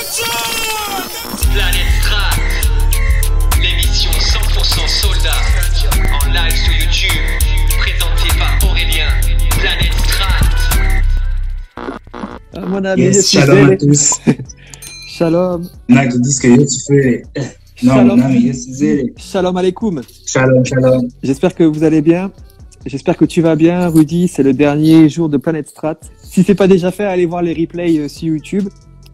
Planète Strat, l'émission 100% soldat, en live sur YouTube, présentée par Aurélien. Planète Strat. Mon ami, Yes, shalom à tous. Shalom. Nak, tu dis que tu fais. Non, Shalom. non, mais yes, zélé. Shalom alaikum. Shalom, shalom. J'espère que vous allez bien. J'espère que tu vas bien, Rudy. C'est le dernier jour de Planète Strat. Si c'est pas déjà fait, allez voir les replays sur YouTube.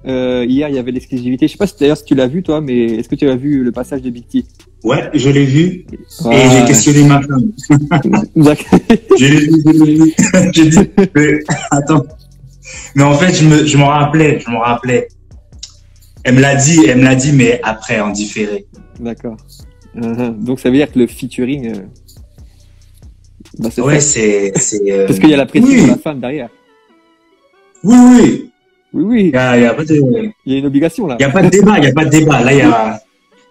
Hier, il y avait l'exclusivité. Je sais pas si d'ailleurs si tu l'as vu toi, mais est-ce que tu as vu le passage de Big T? Ouais, je l'ai vu. Ah. Et j'ai questionné ma femme. D'accord. Je l'ai vu. J'ai dit, attends. Mais en fait, je m'en rappelais. Elle me l'a dit, mais après, en différé. D'accord. Donc ça veut dire que le featuring, bah, c'est Ouais, ça. c'est. Parce qu'il y a la pression oui. de la femme derrière. Oui, oui. Oui. Il y a pas de. Il y a une obligation là. Il y a pas de débat. Là, il y a.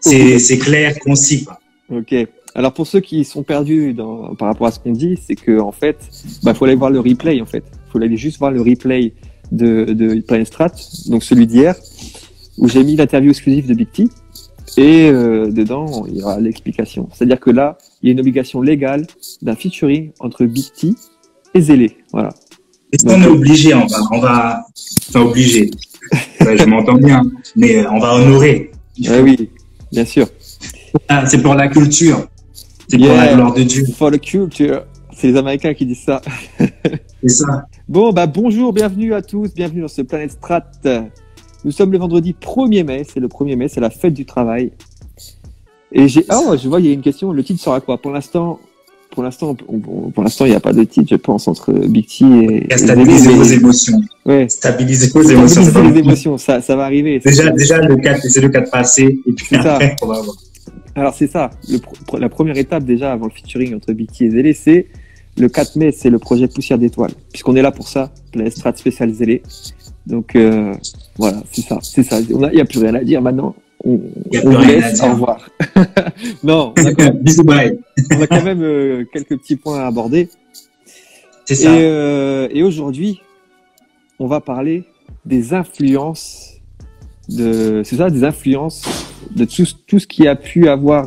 C'est clair, concis, quoi. Ok. Alors pour ceux qui sont perdus par rapport à ce qu'on dit, c'est que en fait, bah faut aller voir le replay en fait. Faut aller juste voir le replay de Planète Strat, donc celui d'hier, où j'ai mis l'interview exclusive de Big T. Et dedans, il y aura l'explication. C'est-à-dire que là, il y a une obligation légale d'un featuring entre Big T et Zélé. Voilà. Est-ce qu'on est obligé? On va. Enfin, obligé. Ouais, je m'entends bien. Mais on va honorer. Oui, bien sûr. Ah, c'est pour la culture. C'est pour la gloire de Dieu. For the culture. C'est les Américains qui disent ça. C'est ça. Bon, bah bonjour, bienvenue à tous, bienvenue dans ce Planète Strat. Nous sommes le vendredi 1er mai, c'est le 1er mai, c'est la fête du travail. Et je vois, il y a une question, le titre sera quoi? Pour l'instant, il n'y a pas de titre, je pense, entre Big T et Stabiliser vos émotions. Ouais. Stabiliser vos émotions. Stabiliser les émotions, ça va arriver. Déjà, le 4, c'est le 4 passé, et puis après, on va voir. Alors, c'est ça. La première étape, déjà, avant le featuring entre Big T et Zélé, c'est le 4 mai, c'est le projet Poussière d'étoiles. Puisqu'on est là pour ça, la Strat spéciale Zélé. Donc, voilà, c'est ça. Il n'y a plus rien à dire maintenant. On laisse, au revoir. Non, bisous, bye. On a quand même quelques petits points à aborder. C'est ça. Et aujourd'hui, on va parler des influences des influences de tout ce qui a pu avoir,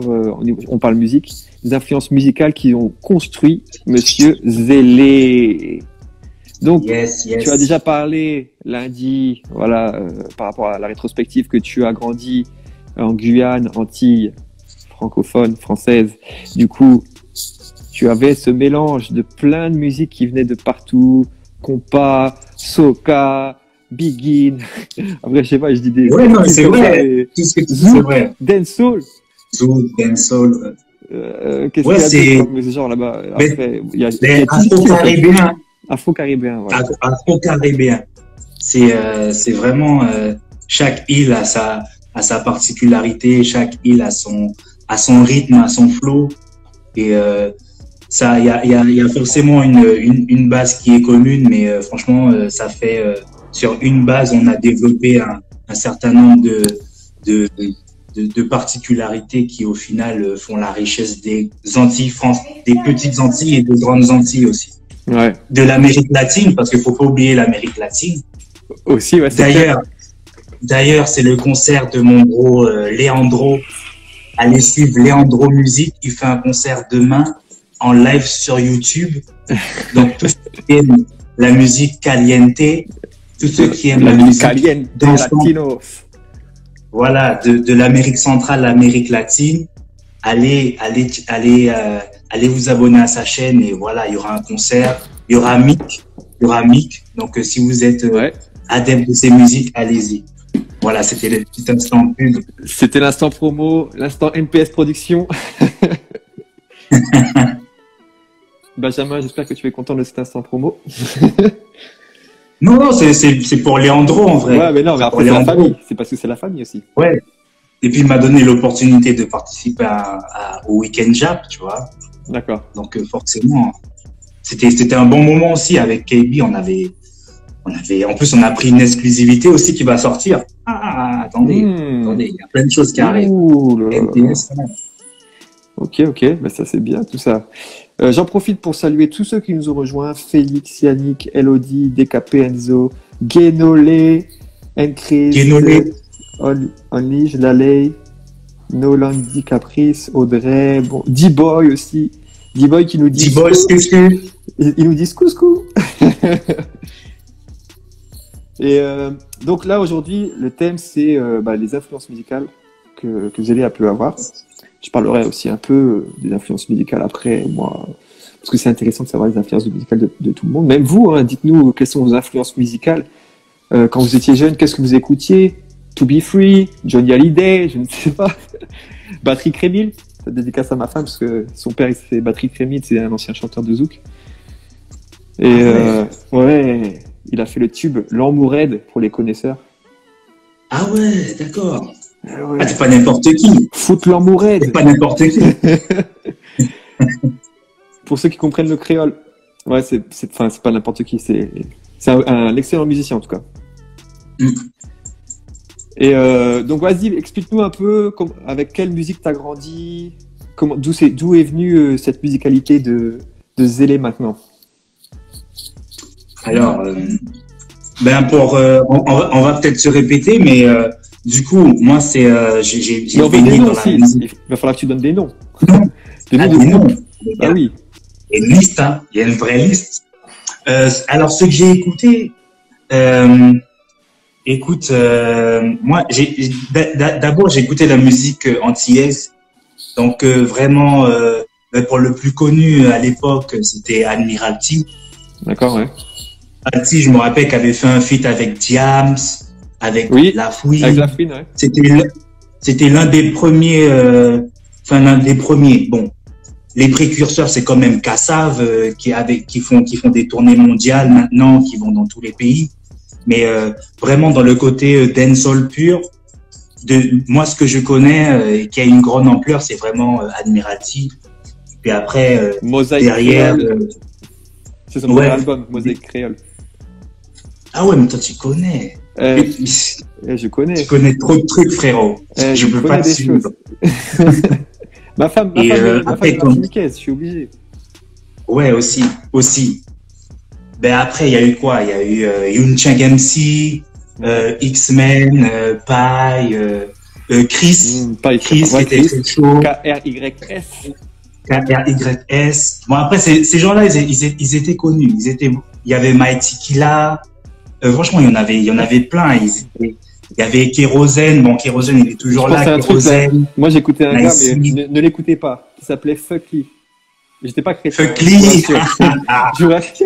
on parle musique, des influences musicales qui ont construit Monsieur Zélé. Donc, tu as déjà parlé lundi, voilà, par rapport à la rétrospective que tu as grandi en Guyane, Antilles, francophone, française. Du coup, tu avais ce mélange de plein de musiques qui venaient de partout, compas, soca, Begin. Après, je sais pas, je dis des. Ouais, non, c'est vrai. Tout ce que tu dis, c'est vrai. Dancehall. Zouk, dancehall. Qu'est-ce qu'il y a comme ce genre là-bas? Après, il y a Afro-caribéen. Afro-caribéen, voilà. Afro-caribéen. C'est vraiment, chaque île a sa particularité, chaque île a son rythme, a son flow. Et, ça, il y a forcément une base qui est commune, mais franchement, ça fait, sur une base, on a développé un certain nombre de particularités qui, au final, font la richesse des Antilles, des petites Antilles et des grandes Antilles aussi. Ouais. De l'Amérique latine, parce qu'il faut pas oublier l'Amérique latine. Aussi, ouais. D'ailleurs, c'est le concert de mon bro Leandro. Allez suivre Leandro Musique. Il fait un concert demain en live sur YouTube. Donc, tous ceux qui aiment la musique caliente, tous ceux qui aiment la musique caliente, latino. Voilà, de l'Amérique centrale, l'Amérique latine, allez vous abonner à sa chaîne et voilà, il y aura un concert, il y aura Mick. Donc, si vous êtes adepte de ces musiques, allez-y. Voilà, c'était le petit instant pub. C'était l'instant promo, l'instant MPS Production. Benjamin, j'espère que tu es content de cet instant promo. Non, c'est pour Leandro en vrai. Ouais, mais non, mais après c'est la famille. C'est parce que c'est la famille aussi. Ouais. Et puis il m'a donné l'opportunité de participer au Week-end Jap, tu vois. D'accord. Donc forcément, c'était un bon moment aussi avec KB. En plus on a pris une exclusivité aussi qui va sortir. Attendez, il y a plein de choses qui arrivent. MPS, Ok, bah ça c'est bien tout ça. J'en profite pour saluer tous ceux qui nous ont rejoints: Félix, Yannick, Elodie, DKP, Enzo, Guénolé, Encris, Only, Laley, Nolandi, Caprice, Audrey, bon, D-Boy aussi. D-Boy qui nous dit. D-Boy, il nous dit couscous. Et donc là, aujourd'hui, le thème, c'est les influences musicales que Zélé a pu avoir. Je parlerai aussi un peu des influences musicales après, moi, parce que c'est intéressant de savoir les influences musicales de tout le monde. Même vous, hein, dites-nous quelles sont vos influences musicales. Quand vous étiez jeune, qu'est-ce que vous écoutiez? To Be Free, Johnny Hallyday, je ne sais pas. Batterie Crémil, ça dédicace à ma femme parce que son père, c'est Batterie Crémil, c'est un ancien chanteur de zouk. Et ouais, il a fait le tube L'Amourède pour les connaisseurs. Ah ouais, d'accord. Ouais. Ah, c'est pas n'importe qui. Foot L'Amourède. C'est pas n'importe qui. Pour ceux qui comprennent le créole. Ouais, c'est pas n'importe qui, c'est un excellent musicien en tout cas. Et donc vas-y, explique-nous un peu avec quelle musique t'as grandi, d'où est venue cette musicalité de Zélé maintenant. Alors, on va peut-être se répéter, mais du coup, moi j'ai baigné dans la musique. Il va falloir que tu donnes des noms. Des noms. Ah oui. Il y a une liste, hein. Il y a une vraie liste. Alors, ce que j'ai écouté, moi, d'abord, j'ai écouté la musique antillaise. Donc, vraiment, pour le plus connu à l'époque, c'était Admiralty. D'accord, ouais. Admiralty, je me rappelle qu'elle avait fait un feat avec Diams, avec La Fouine. Avec La Fouine, ouais. C'était l'un des premiers, l'un des premiers. Bon, les précurseurs, c'est quand même Kassav, qui font des tournées mondiales maintenant, qui vont dans tous les pays. Mais vraiment dans le côté dancehall pur, moi ce que je connais et qui a une grande ampleur, c'est vraiment Admiralty. Puis après derrière, c'est son premier album, Mosaïque Créole. Ah ouais, mais toi tu connais. Je connais. Tu connais trop de trucs, frérot. Je peux pas te suivre. ma femme est martiniquaise, je suis obligé. Ouais, aussi. Ben après, il y a eu quoi? Il y a eu Yoon Chang MC, X-Men, Pai, Chris. Chris qui était très chaud. KRYS. KRYS. Bon, après, ces gens-là, ils étaient connus. Il y avait Mighty Killa. Franchement, il y en avait plein. Il y avait Kérosène. Bon, Kérosène, il est toujours là. Kérosène. Moi, j'écoutais un gars, mais ne l'écoutez pas. Il s'appelait Fuck Lee. J'étais pas chrétien. Fuck Lee.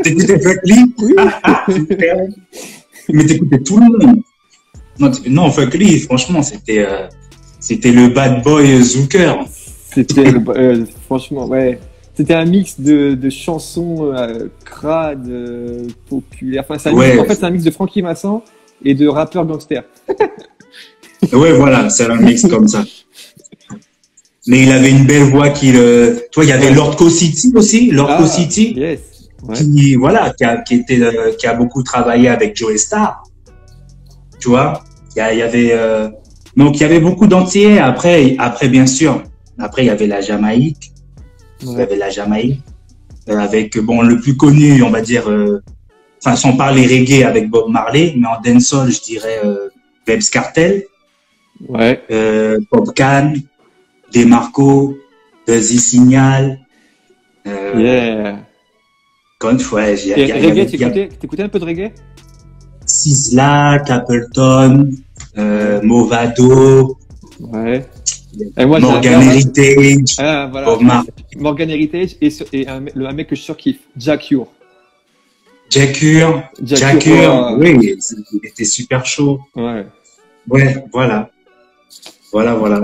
T'écoutais Fuck Lee? Oui. Mais t'écoutais tout le monde. Non, Fuck Lee, franchement, c'était le bad boy Zooker. C'était franchement, ouais. C'était un mix de chansons crades, populaires. Enfin, c'est un mix de Francky Vincent et de rappeurs gangsters. Ouais, voilà, c'est un mix comme ça. Mais il avait une belle voix il y avait Lord Co City aussi, Co City. Yes. Ouais. Qui a beaucoup travaillé avec Joe Star. Tu vois, il y avait donc il y avait beaucoup d'entiers. Après bien sûr, il y avait la Jamaïque. Ouais. Il y avait la Jamaïque avec le plus connu, on va dire, sans parler reggae avec Bob Marley, mais en dancehall, je dirais Vybz Kartel. Ouais. Popcaan, Demarco, Dizzy Signal. Yeah. Ouais, reggae, t'écoutais un peu de reggae? Sizzla, Capleton, Movado. Ouais. Et moi, Morgan Heritage. Ah, voilà. Morgan Heritage et un mec que je surkiffe, Jack Ure. Jack Ure, oui, il était super chaud. Ouais. Ouais, voilà.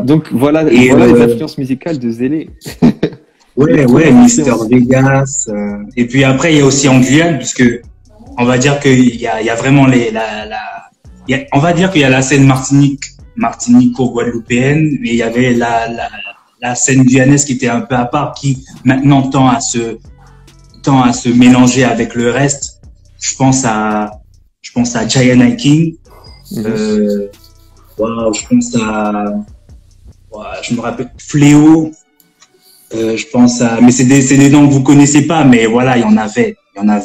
Donc voilà les influences musicales de Zélé. ouais, Mister Vegas. Et puis après, il y a aussi en Guyane, puisque on va dire qu'il y a vraiment on va dire qu'il y a la scène martinico-guadeloupéenne, mais il y avait la scène guyanaise qui était un peu à part, qui maintenant tend à se mélanger avec le reste. Je pense à Giant King. Je pense je me rappelle Fléau. Je pense mais c'est des noms que vous connaissez pas, mais voilà, il y en avait. Là,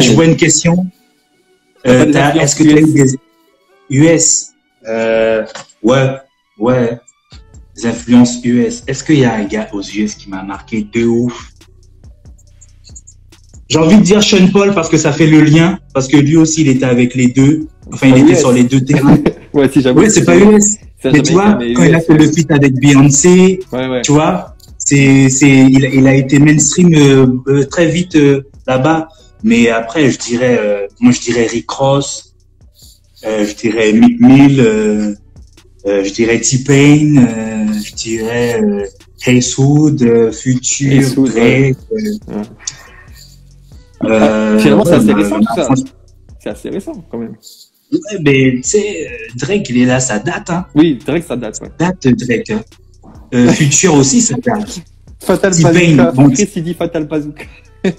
je vois une question. Est-ce que tu as eu des US? Ouais, ouais. Les influences US. Est-ce qu'il y a un gars aux US qui m'a marqué de ouf? J'ai envie de dire Sean Paul parce que ça fait le lien, parce que lui aussi il était avec les deux. Enfin, il était sur les deux terrains. Ouais, si j'avoue. Ouais, c'est pas US. Mais tu vois, quand il a fait le feat avec Beyoncé, tu vois, il a été mainstream très vite là-bas. Mais après, moi je dirais Rick Ross, je dirais Meek Mill, je dirais T-Pain, je dirais Hayeswood, Future, Drake. Finalement, c'est assez récent tout ça. C'est assez récent quand même. Ouais, mais tu sais, Drake, il est là, ça date. Hein. Oui, Drake, ça date. Ouais. Date Drake. Hein. Future aussi, ça date. Fatal Bazooka. Bon, Chris, il dit Fatal Bazooka.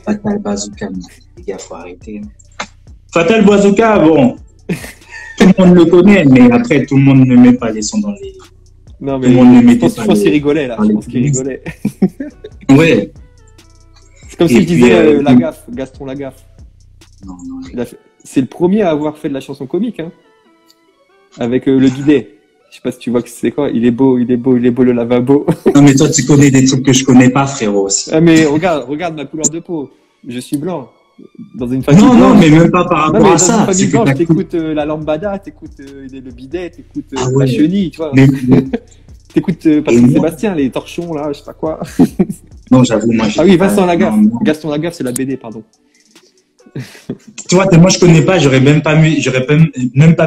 Fatal Bazooka, les gars, faut arrêter. Fatal Bazooka, bon. Tout le monde le connaît, mais après, tout le monde ne met pas les sons dans les. Non, mais je pense qu'il rigolait là. Je pense qu'il rigolait. Ouais. C'est comme s'il disait Lagaffe, Gaston Lagaffe. Non. C'est le premier à avoir fait de la chanson comique, hein. Avec le bidet. Je sais pas si tu vois que c'est quoi. Il est beau le lavabo. Non, mais toi, tu connais des trucs que je connais pas, frérot. Aussi. Ah, mais regarde ma couleur de peau. Je suis blanc. Dans une famille blanche. Non, mais même pas par rapport à ça. Dans une famille blanche, t'écoutes la lambada, t'écoutes le bidet, t'écoutes la chenille, tu vois. T'écoutes Patrick Sébastien, les torchons, là, je sais pas quoi. Non, j'avoue, moi. Ah oui, Vincent Lagaffe. Gaston Lagaffe, c'est la BD, pardon. Tu vois, tellement je connais pas, j'aurais même pas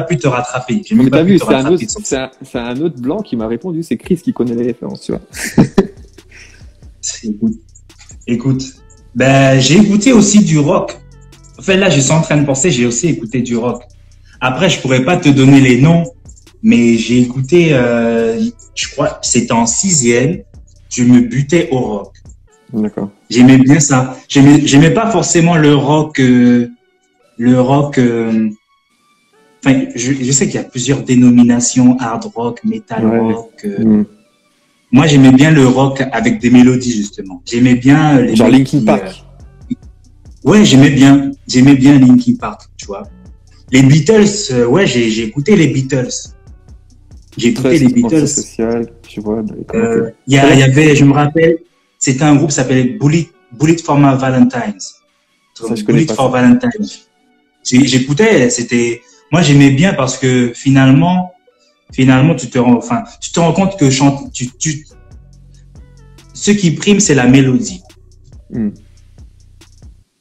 pu te rattraper. Mais t'as vu, c'est un autre blanc qui m'a répondu, c'est Chris qui connaît les références, tu vois. Écoute, ben, j'ai écouté aussi du rock. En fait, là, je suis en train de penser, j'ai aussi écouté du rock. Après, je pourrais pas te donner les noms, mais j'ai écouté, je crois, c'était en 6e, je me butais au rock. D'accord. J'aimais bien ça. J'aimais pas forcément le rock. Enfin, je sais qu'il y a plusieurs dénominations, hard rock, metal rock. Moi, j'aimais bien le rock avec des mélodies justement. J'aimais bien les genre Linkin Park. Ouais, j'aimais bien Linkin Park, tu vois. Les Beatles, ouais, j'ai écouté les Beatles. J'ai écouté les Beatles. Social, tu vois. Il y avait, je me rappelle. C'était un groupe qui s'appelait Bullet for My Valentines. Bullet for Valentines. J'écoutais, moi j'aimais bien parce que finalement, tu te rends compte que ce qui prime, c'est la mélodie.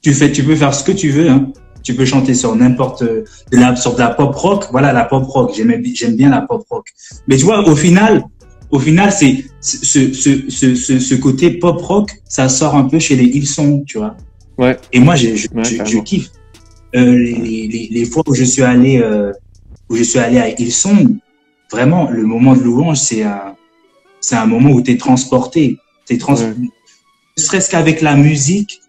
Tu peux faire ce que tu veux, hein. Tu peux chanter sur sur de la pop rock. Voilà, la pop rock. J'aime bien la pop rock. Mais tu vois, au final, c'est ce côté pop rock, ça sort un peu chez les Hillsong, tu vois. Ouais. Et moi, je kiffe. Les fois où je suis allé à Hillsong, vraiment, le moment de louange, c'est un moment où t'es transporté. Ne serait-ce qu'avec la musique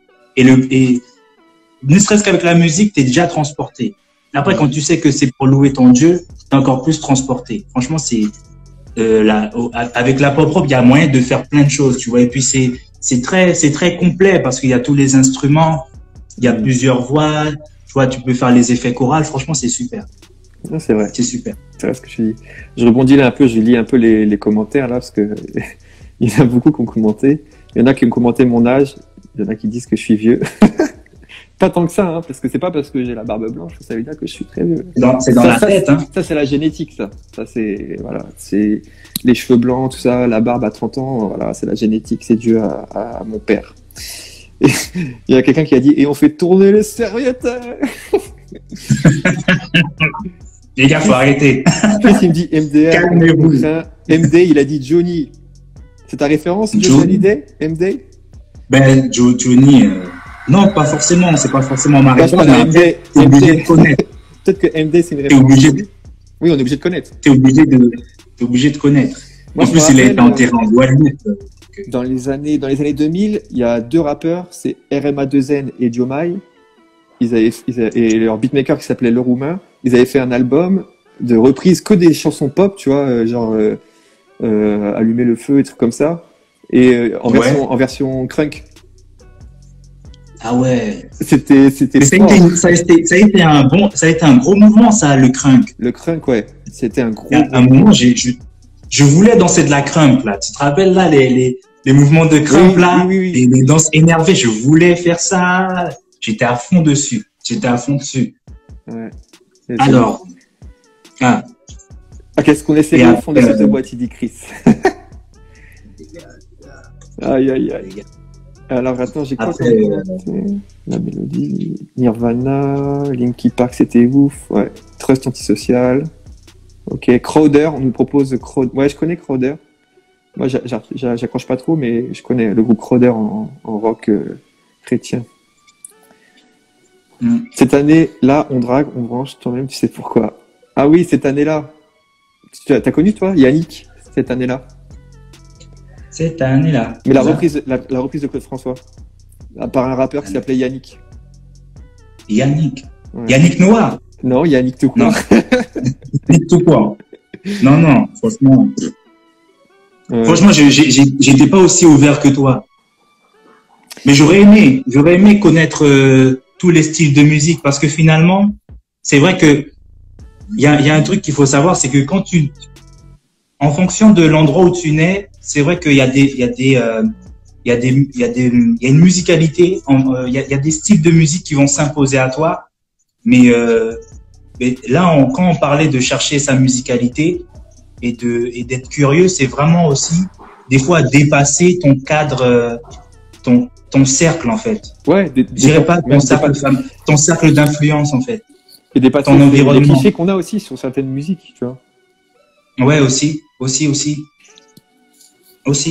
ne serait-ce qu'avec la musique, t'es déjà transporté. Après, quand tu sais que c'est pour louer ton Dieu, t'es encore plus transporté. Franchement, avec la pop rock, il y a moyen de faire plein de choses, tu vois. Et puis c'est très complet parce qu'il y a tous les instruments, il y a plusieurs voix, tu vois, tu peux faire les effets chorales. Franchement, c'est super. Non, c'est vrai. C'est super. C'est vrai ce que tu dis. Je rebondis là un peu, je lis un peu les commentaires là parce que il y en a beaucoup qui ont commenté. Il y en a qui ont commenté mon âge, il y en a qui disent que je suis vieux. Pas tant que ça, hein, parce que c'est pas parce que j'ai la barbe blanche que ça veut dire que je suis très vieux. C'est dans la tête, hein. Ça, c'est la génétique, ça. Ça, c'est les cheveux blancs, tout ça, la barbe à 30 ans, voilà, c'est la génétique, c'est dû à mon père. Et il y a quelqu'un qui a dit, et on fait tourner les serviettes. Les gars, faut arrêter. Puis il me dit MDA. Calmez-vous. MD, il a dit Johnny. C'est ta référence, Johnny Hallyday, MD? Ben, Johnny, non, pas forcément, c'est pas forcément ma réponse. MD, t'es obligé de connaître. Peut-être que MD, c'est une référence. Oui, on est obligé de connaître. T'es obligé de connaître. Moi, en plus, il a été enterré en Guadeloupe. Dans les années 2000, il y a 2 rappeurs, c'est RMA2N et Diomaye. Et leur beatmaker qui s'appelait Le Roumain, ils avaient fait un album de reprises que des chansons pop, tu vois, genre Allumer le feu et trucs comme ça, et en version crunk. Ah ouais. C'était Ça a fort. été, ça a été ça a été un gros mouvement, ça, le crunk. Le crunk, ouais. C'était un gros. À un moment, je voulais danser de la crunk, là. Tu te rappelles, là, les mouvements de crunk, Oui, là, oui. les danses énervées, je voulais faire ça. J'étais à fond dessus. Ouais. Alors, qu'est-ce qu'on essaie Et de après, fond de cette boîte, il dit Chris. Aïe. Alors, attends, j'ai quoi après, la mélodie, Nirvana, Linkin Park, c'était ouf. Ouais. Trust Antisocial. Ok. Crowder, on nous propose Crowder. Ouais, je connais Crowder. Moi, j'accroche pas trop, mais je connais le groupe Crowder en rock chrétien. Cette année-là, on drague, on branche, toi-même, tu sais pourquoi. Ah oui, cette année-là. T'as connu, toi, Yannick, cette année-là? cette année-là. Mais la reprise de Claude François. Par un rappeur qui s'appelait Yannick. Yannick. Ouais. Yannick Noir. Non, Yannick tout court. Non. Yannick tout court. Non, franchement. Ouais. Franchement, j'étais pas aussi ouvert que toi. Mais j'aurais aimé connaître tous les styles de musique parce que finalement, c'est vrai que il y a un truc qu'il faut savoir, c'est que en fonction de l'endroit où tu nais, c'est vrai qu'il y a une musicalité, il y a des styles de musique qui vont s'imposer à toi. Mais là, quand on parlait de chercher sa musicalité et d'être curieux, c'est vraiment aussi des fois dépasser ton cadre, ton cercle en fait. Ouais, je dirais pas ton cercle d'influence en fait. Et dépasser ton environnement. Les clichés qu'on a aussi sur certaines musiques, tu vois. Ouais, aussi. Ouais. Parce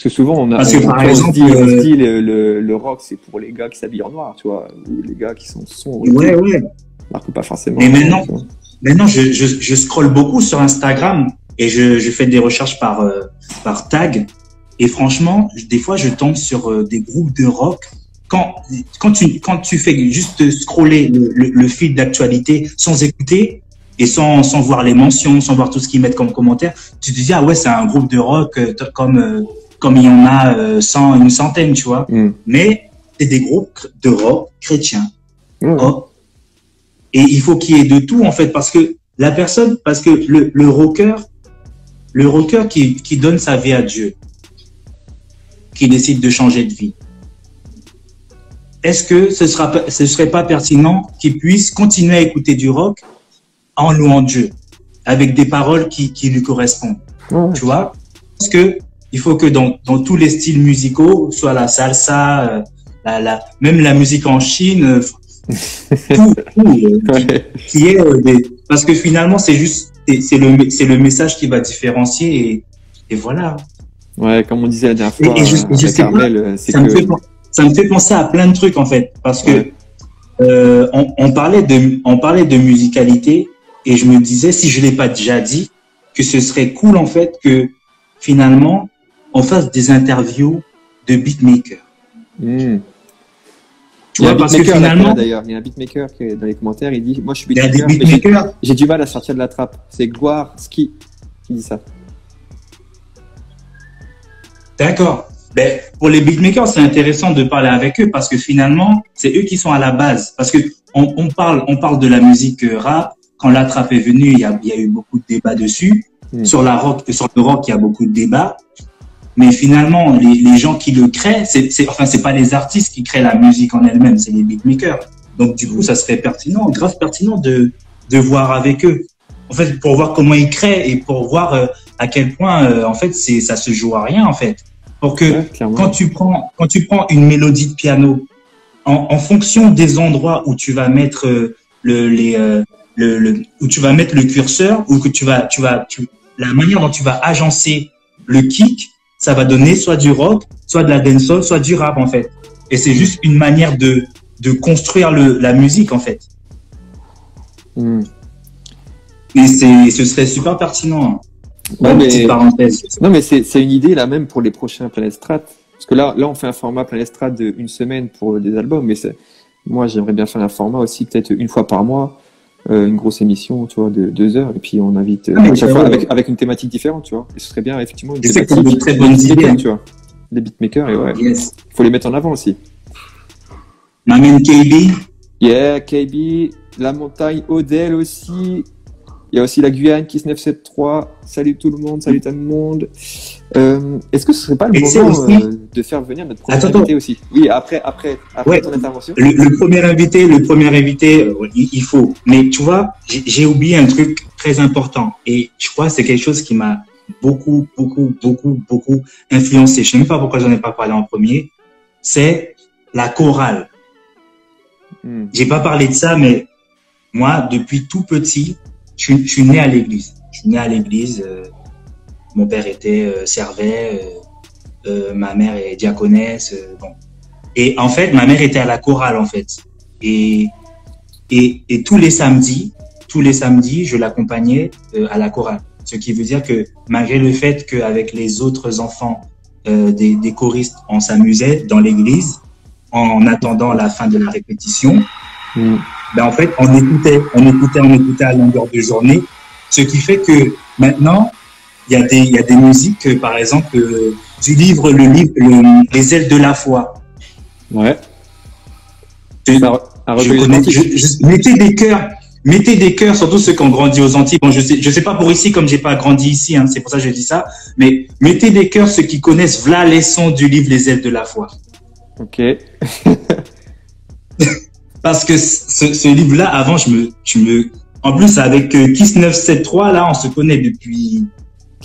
que souvent, on se dit le rock, c'est pour les gars qui s'habillent en noir, tu vois, ou les gars qui sont sombres. Ouais. Alors que pas forcément. Mais maintenant, je scrolle beaucoup sur Instagram et je fais des recherches par tag. Et franchement, des fois, je tombe sur des groupes de rock. Quand tu fais juste scroller le fil d'actualité sans écouter et sans voir les mentions, sans voir tout ce qu'ils mettent comme commentaire, tu te dis, ah ouais, c'est un groupe de rock comme il y en a une centaine, tu vois. Mais c'est des groupes de rock chrétiens. Oh. Et il faut qu'il y ait de tout, en fait, parce que le rocker qui donne sa vie à Dieu, qui décide de changer de vie, est-ce que ce serait pas pertinent qu'il puisse continuer à écouter du rock en louant Dieu, avec des paroles qui lui correspondent? Tu vois? Parce que il faut que dans tous les styles musicaux, soit la salsa, même la musique en Chine, qui est parce que finalement c'est le message qui va différencier et voilà. Ouais, comme on disait la dernière fois, je sais Carmel, ça me fait penser à plein de trucs en fait, parce que on parlait de musicalité et je me disais, si je l'ai pas déjà dit, que ce serait cool en fait que finalement on fasse des interviews de beatmakers. Tu vois, parce que finalement, d'ailleurs, il y a un beatmaker qui est dans les commentaires, il dit, moi je suis beatmaker, mais j'ai du mal à sortir de la trappe. C'est Gloire Ski qui dit ça. D'accord. Ben, pour les beatmakers, c'est intéressant de parler avec eux parce que finalement, c'est eux qui sont à la base. Parce que on parle de la musique rap. Quand la trap est venue, il y a eu beaucoup de débats dessus. Sur le rock, il y a beaucoup de débats. Mais finalement, les gens qui le créent, c'est pas les artistes qui créent la musique en elle-même, c'est les beatmakers. Donc du coup, ça serait grave pertinent de voir avec eux. En fait, pour voir comment ils créent et pour voir à quel point en fait ça se joue à rien en fait. Pour que quand tu prends une mélodie de piano, en fonction des endroits où tu vas mettre où tu vas mettre le curseur, ou que la manière dont tu vas agencer le kick, ça va donner soit du rock, soit de la dancehall, soit du rap en fait. Et c'est juste une manière de construire la musique en fait. Et ce serait super pertinent. Petite parenthèse. Non, mais c'est une idée là même pour les prochains Planet Strat. Parce que là, on fait un format Planet Strat de 1 semaine pour des albums, mais moi, j'aimerais bien faire un format aussi, peut-être une fois par mois, une grosse émission, tu vois, de 2 heures, et puis on invite à chaque fois avec une thématique différente, tu vois. Et ce serait bien, effectivement, une thématique de très bonnes idées, tu vois. Des beatmakers, et yes. Faut les mettre en avant aussi. M'amène KB. Yeah, KB, la montagne, Odell aussi. Il y a aussi la Guyane, Kiss 973. Salut tout le monde, salut tout le monde. Est-ce que ce serait pas le Et c'est moment aussi- de faire venir notre premier Attends. invité aussi? Oui, après Ouais. ton intervention. Le premier invité, il faut. Mais tu vois, j'ai oublié un truc très important. Et je crois que c'est quelque chose qui m'a beaucoup influencé. Je sais même pas pourquoi j'en ai pas parlé en premier. C'est la chorale. Hmm. J'ai pas parlé de ça, mais moi, depuis tout petit, je suis né à l'église. Je suis né à l'église. Mon père servait. Ma mère est diaconesse. Bon. Et en fait, ma mère était à la chorale, en fait. Et tous les samedis, je l'accompagnais à la chorale. Ce qui veut dire que malgré le fait qu'avec les autres enfants des choristes, on s'amusait dans l'église en attendant la fin de la répétition, ben en fait, on écoutait à longueur de journée. Ce qui fait que maintenant, il y a des musiques, par exemple, du livre, Les ailes de la foi. Ouais. Je connais. Mettez des cœurs, surtout ceux qui ont grandi aux Antilles. Bon, je sais pas pour ici, comme j'ai pas grandi ici, hein, c'est pour ça que je dis ça. Mais mettez des cœurs ceux qui connaissent v'là les sons du livre Les ailes de la foi. Ok. Parce que ce livre-là, avant, en plus, avec Kiss 973, là, on se connaît depuis,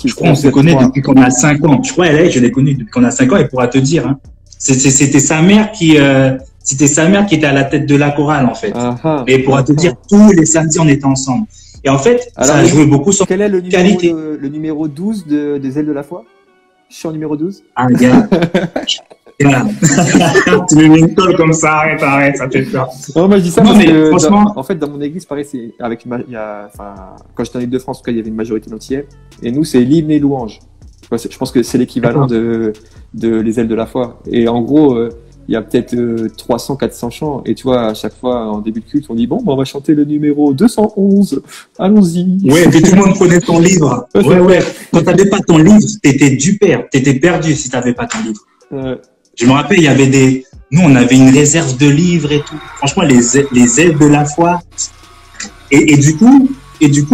je crois, on se connaît depuis qu'on a 5 ans. Je crois, je l'ai connu depuis qu'on a 5 ans, et pourra te dire, hein. C'était sa mère qui était à la tête de la chorale, en fait. Et pourra te dire, tous les samedis, on était ensemble. Et en fait, ça a joué beaucoup sur quel est le qualité. le numéro 12 des ailes de la foi? Chant numéro 12? Ah, gars. Tu me mets une colle comme ça, arrête, ça fait peur. Non, moi je dis ça Non, parce mais que franchement, en fait, dans mon église, pareil, c'est avec quand j'étais en Île-de-France, en tout cas, il y avait une majorité d'antillais. Et nous, c'est l'hymne et louange. Je pense que c'est l'équivalent de les ailes de la foi. Et en gros, il y a peut-être 300, 400 chants. Et tu vois, à chaque fois, en début de culte, on dit, bon, on va chanter le numéro 211. Allons-y. Ouais, et puis tout le monde connaît ton livre. Ouais. Quand t'avais pas ton livre, t'étais du père. T'étais perdu si t'avais pas ton livre. Je me rappelle, il y avait nous, on avait une réserve de livres et tout. Franchement, les ailes de la foi. Et du coup,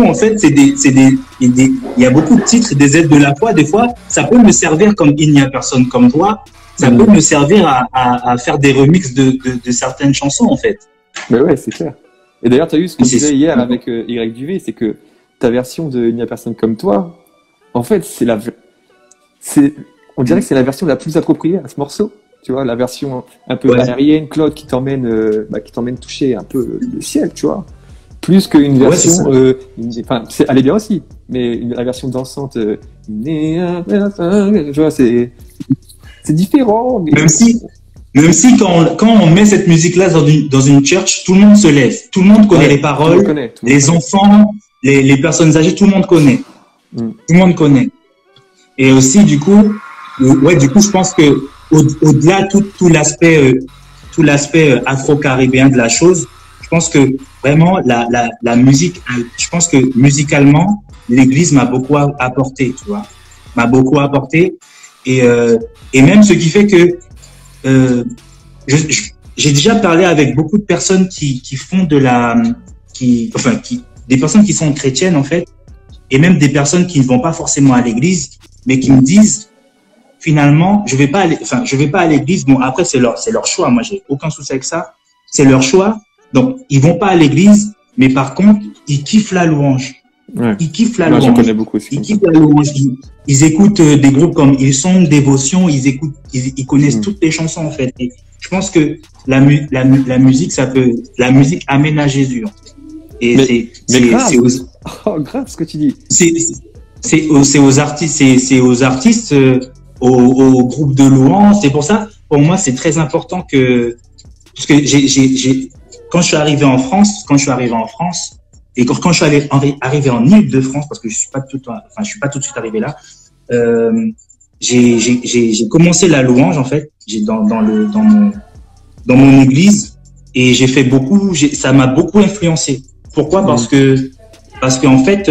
en fait, il y a beaucoup de titres des ailes de la foi. Des fois, ça peut me servir comme Il n'y a personne comme toi. Ça peut me servir à faire des remixes de certaines chansons, en fait. Mais ouais, c'est clair. Et d'ailleurs, tu as vu ce qu'on disait hier avec Y Duvet, c'est que ta version de Il n'y a personne comme toi, en fait, on dirait que c'est la version la plus appropriée à ce morceau. Tu vois, la version un peu aérienne, Claude, qui t'emmène toucher un peu le ciel, tu vois. Plus qu'une version, elle est bien aussi, mais la version dansante, tu vois, c'est différent. Mais... Même si quand on met cette musique-là dans une church, tout le monde se lève, tout le monde connaît les paroles, les enfants, les personnes âgées, tout le monde connaît. Tout le monde connaît. Et aussi, du coup, je pense que au-delà tout l'aspect afro-caribéen de la chose, je pense que vraiment la musique, je pense que musicalement, l'Église m'a beaucoup apporté, tu vois, et même ce qui fait que j'ai déjà parlé avec beaucoup de personnes qui font des personnes qui sont chrétiennes en fait, et même des personnes qui ne vont pas forcément à l'église, mais qui me disent finalement je vais pas à l'église. Bon, après c'est leur choix, moi j'ai aucun souci avec ça, c'est leur choix. Donc ils vont pas à l'église, mais par contre ils kiffent la louange. Ils kiffent la louange. J'en connais beaucoup aussi. Ils kiffent la louange. Ils écoutent des groupes comme Hillsong, Dévotion, ils connaissent toutes les chansons en fait. Et je pense que la musique, la musique amène à Jésus. Et grave ce que tu dis. C'est aux artistes, aux groupes de louange. C'est pour ça, pour moi, c'est très important parce que quand je suis arrivé en France, et quand je suis arrivé en Île-de-France, parce que je suis pas tout de suite arrivé là, j'ai commencé la louange en fait, dans mon église, et j'ai fait beaucoup, ça m'a beaucoup influencé. Pourquoi? Parce qu'en fait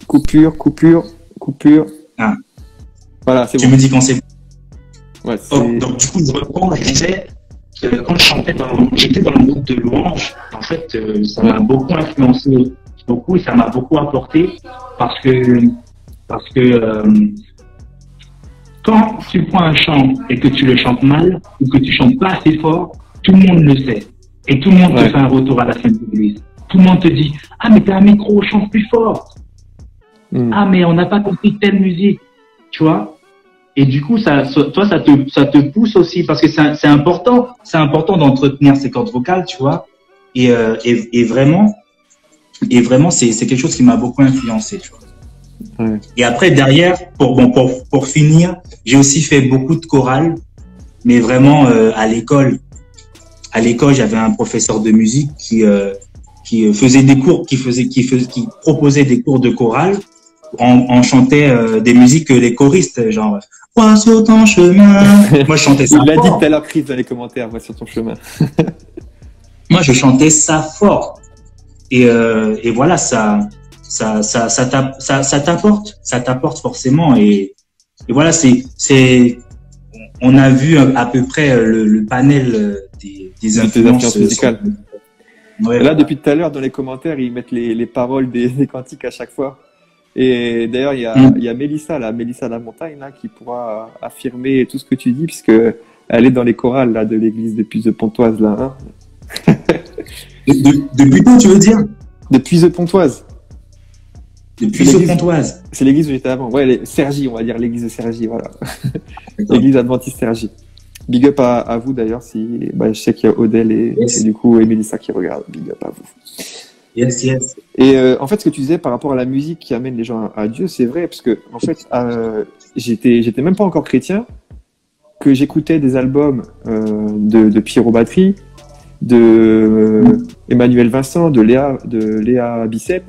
coupure. Ah. Voilà, c'est bon. Tu me dis quand c'est bon. Ouais, Donc, du coup, je reprends, je disais que quand j'étais dans le groupe de louanges, en fait, ça m'a beaucoup influencé, beaucoup, et ça m'a beaucoup apporté parce que quand tu prends un chant et que tu le chantes mal ou que tu chantes pas assez fort, tout le monde le sait. Et tout le monde te fait un retour à la fin de l'église. Tout le monde te dit, ah, mais t'as un micro, chante plus fort. Ah, mais on n'a pas compris telle musique. Tu vois? Et du coup, ça te pousse aussi parce que c'est important d'entretenir ses cordes vocales, tu vois. Et vraiment, c'est quelque chose qui m'a beaucoup influencé, tu vois. Ouais. Et après, derrière, pour finir, j'ai aussi fait beaucoup de chorales, mais vraiment à l'école. À l'école, j'avais un professeur de musique qui faisait des cours, qui proposait des cours de chorale. On chantait des musiques que les choristes, genre « Vois sur ton chemin ». Moi, je chantais ça. Il l'a dit fort. tout à l'heure, Chris, dans les commentaires, Vois sur ton chemin. Moi, je chantais ça fort. Et voilà, ça t'apporte forcément. Et voilà, on a vu à peu près le panel des influences musicales. Ouais, là, depuis tout à l'heure, dans les commentaires, ils mettent les paroles des cantiques à chaque fois. Et d'ailleurs, il y a Mélissa Lamontagne, là, qui pourra affirmer tout ce que tu dis, puisque elle est dans les chorales, là, de l'église de Puise-de-Pontoise, là, hein. Depuis quand tu veux dire? De Puise-de-Pontoise. De Puise-de-Pontoise. C'est l'église où j'étais avant. Ouais, Cergy, on va dire l'église de Cergy, voilà. L'église adventiste Cergy. Big up à vous, d'ailleurs, je sais qu'il y a Odell et du coup, et Mélissa qui regardent. Big up à vous. Yes. Et en fait, ce que tu disais par rapport à la musique qui amène les gens à Dieu, c'est vrai, parce que en fait, j'étais même pas encore chrétien, que j'écoutais des albums de Pierrot Batterie, de Emmanuel Vincent, de Léa Bicep,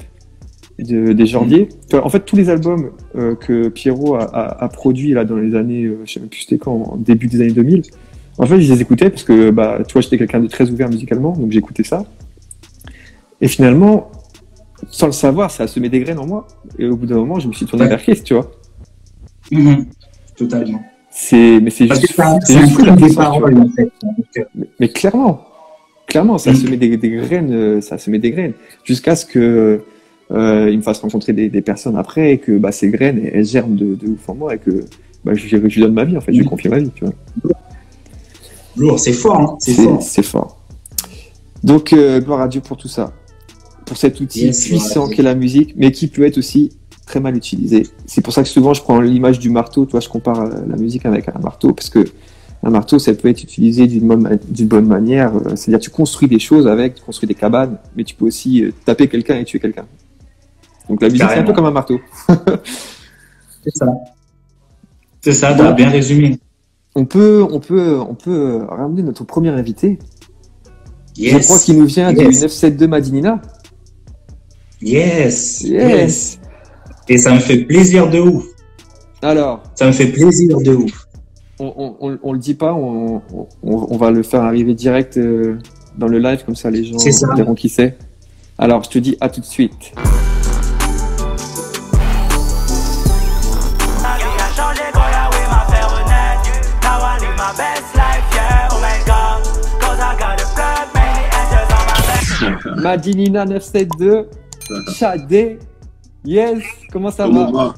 des Jordier. Enfin, en fait, tous les albums que Pierrot a produits là dans les années, je sais même plus c'était quand, en début des années 2000. En fait, je les écoutais parce que, tu vois, j'étais quelqu'un de très ouvert musicalement, donc j'écoutais ça. Et finalement, sans le savoir, ça a semé des graines en moi. Et au bout d'un moment, je me suis tourné vers Christ, tu vois. Totalement. Mais c'est parce juste, que c'est juste la des puissance, paroles, en fait. mais clairement, ça a semé des graines, ça a semé des graines, jusqu'à ce que il me fasse rencontrer des personnes après, et que ces graines elles germent de ouf en moi, et que je lui donne ma vie, en fait, je lui confie ma vie, tu vois. Lourd, c'est fort, hein. C'est fort. Donc gloire à Dieu pour tout ça, pour cet outil puissant qu'est la musique, mais qui peut être aussi très mal utilisé. C'est pour ça que souvent je prends l'image du marteau, toi, je compare la musique avec un marteau, parce que un marteau, ça peut être utilisé d'une bonne manière, c'est-à-dire tu construis des choses tu construis des cabanes, mais tu peux aussi taper quelqu'un et tuer quelqu'un. Donc la musique, c'est un peu comme un marteau. C'est ça, t'as bien résumé. On peut ramener notre premier invité. Je crois qu'il nous vient du 972 Madinina. Yes. Et ça me fait plaisir de ouf. Alors. Ça me fait plaisir de ouf. On le dit pas, on va le faire arriver direct dans le live, comme ça les gens verront qui c'est. Alors, je te dis à tout de suite. Madinina 972, Chadé, yes, comment ça va?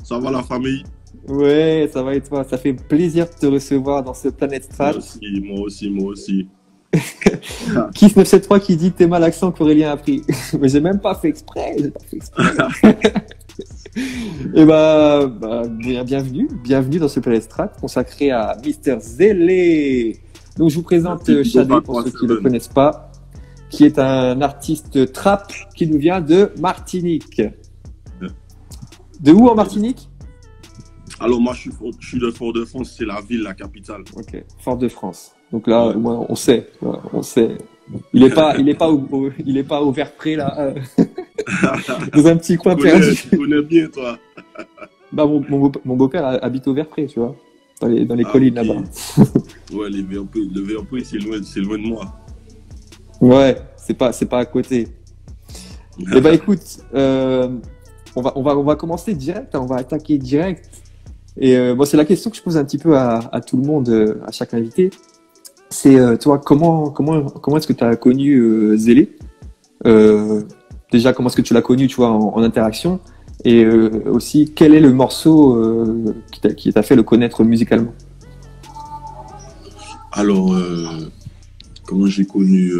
Ça va la famille? Ouais, ça va et toi? Ça fait plaisir de te recevoir dans ce Planète Strat. Moi aussi. Kiss 973 qui dit t'es mal l'accent qu'Aurélien a pris. Mais j'ai même pas fait exprès. Et bienvenue dans ce Planète Strat consacré à Mister Zélé. Donc je vous présente Chadé pour ceux qui ne le connaissent pas, qui est un artiste trap qui nous vient de Martinique. De où en Martinique? Alors moi je suis de Fort-de-France, c'est la ville, la capitale. Ok, Fort-de-France. Donc là, au moins, on sait. Il est pas au Vert-Pré là, dans un petit coin perdu. Tu connais bien toi. Mon beau-père habite au Vert-Pré, tu vois, dans les collines là-bas. Ouais, le Vert-Pré c'est loin de moi. Ouais, c'est pas à côté. Eh écoute, on va commencer direct, on va attaquer direct. Et bon, c'est la question que je pose un petit peu à tout le monde, à chaque invité. C'est toi, comment est-ce que tu as connu Zélé? Déjà, comment est-ce que tu l'as connu, tu vois, en interaction? Et aussi, quel est le morceau qui t'a fait le connaître musicalement? Alors, comment j'ai connu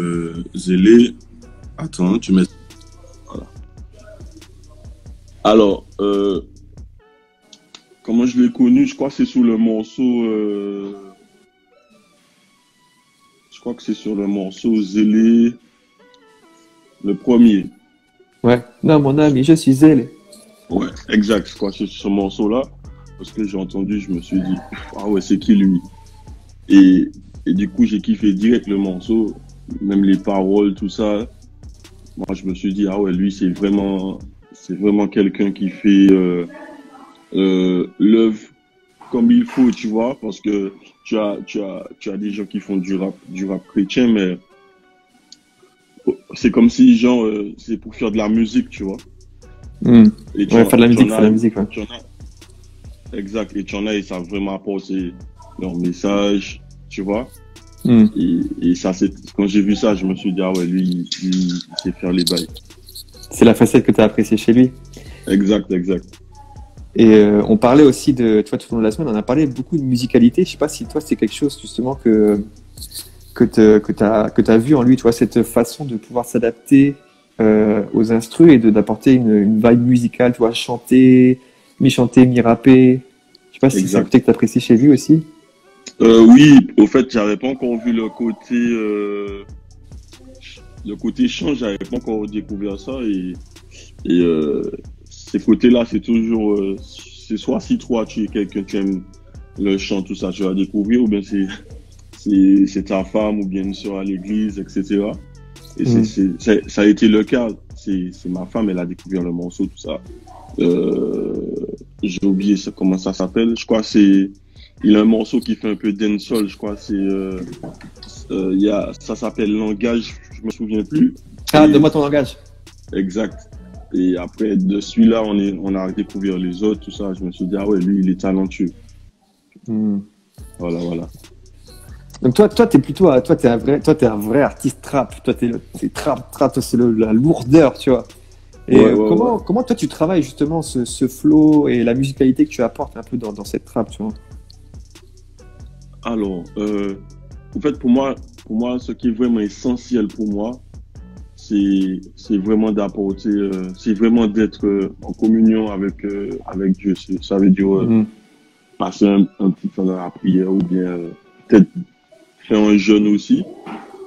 Zélé? Attends, tu mets. Voilà. Alors, comment je l'ai connu? Je crois que c'est sur le morceau. Je crois que c'est sur le morceau Zélé, le premier. Ouais. Non, mon ami, je suis Zélé. Ouais, exact. Je crois que c'est ce morceau-là. Parce que j'ai entendu, je me suis dit, ah ouais, c'est qui lui? Et du coup, j'ai kiffé direct le morceau, même les paroles, tout ça. Moi, je me suis dit, ah ouais, lui, c'est vraiment quelqu'un qui fait l'œuvre comme il faut, tu vois, parce que tu as des gens qui font du rap chrétien, mais c'est comme si, genre, c'est pour faire de la musique, tu vois. Et Ouais, faire de la musique, ouais. Exact. Et tu en as, ils savent vraiment apporter leur message, tu vois. Et ça, quand j'ai vu ça, je me suis dit, ah ouais, lui, il sait faire les bails. C'est la facette que tu as appréciée chez lui. Exact. Et on parlait aussi de, tu vois, tout au long de la semaine, on a parlé beaucoup de musicalité. Je sais pas si toi, c'est quelque chose, justement, que t'as vu en lui, tu vois, cette façon de pouvoir s'adapter aux instrus et d'apporter une vibe musicale, tu vois, chanter, mi-chanter, mi-rapper. Je sais pas si c'est un côté que t'apprécies chez lui aussi. Oui, au fait, j'avais pas encore vu le côté chant, j'avais pas encore découvert ça et ces côtés-là, c'est toujours, c'est soit si toi tu es quelqu'un tu aimes le chant, tout ça, tu vas découvrir, ou bien c'est ta femme ou bien une soeur à l'église, etc. Et ça a été le cas. C'est ma femme, elle a découvert le morceau, tout ça. J'ai oublié comment ça s'appelle. Je crois que il a un morceau qui fait un peu dancehall, je crois. Ça s'appelle Langage, je me souviens plus. Ah, donne-moi ton langage. Exact. Et après, de celui-là, on a découvert les autres, tout ça. Je me suis dit, ah ouais, lui, il est talentueux. Voilà. Donc toi, t'es plutôt, t'es un vrai artiste trap. Toi, c'est trap, c'est la lourdeur, tu vois. Et comment toi, tu travailles justement ce flow et la musicalité que tu apportes un peu dans cette trap, tu vois? Alors, en fait, pour moi, ce qui est vraiment essentiel pour moi, c'est vraiment d'apporter, c'est vraiment d'être en communion avec Dieu. Ça veut dire passer un petit temps dans la prière ou bien peut-être faire un jeûne aussi.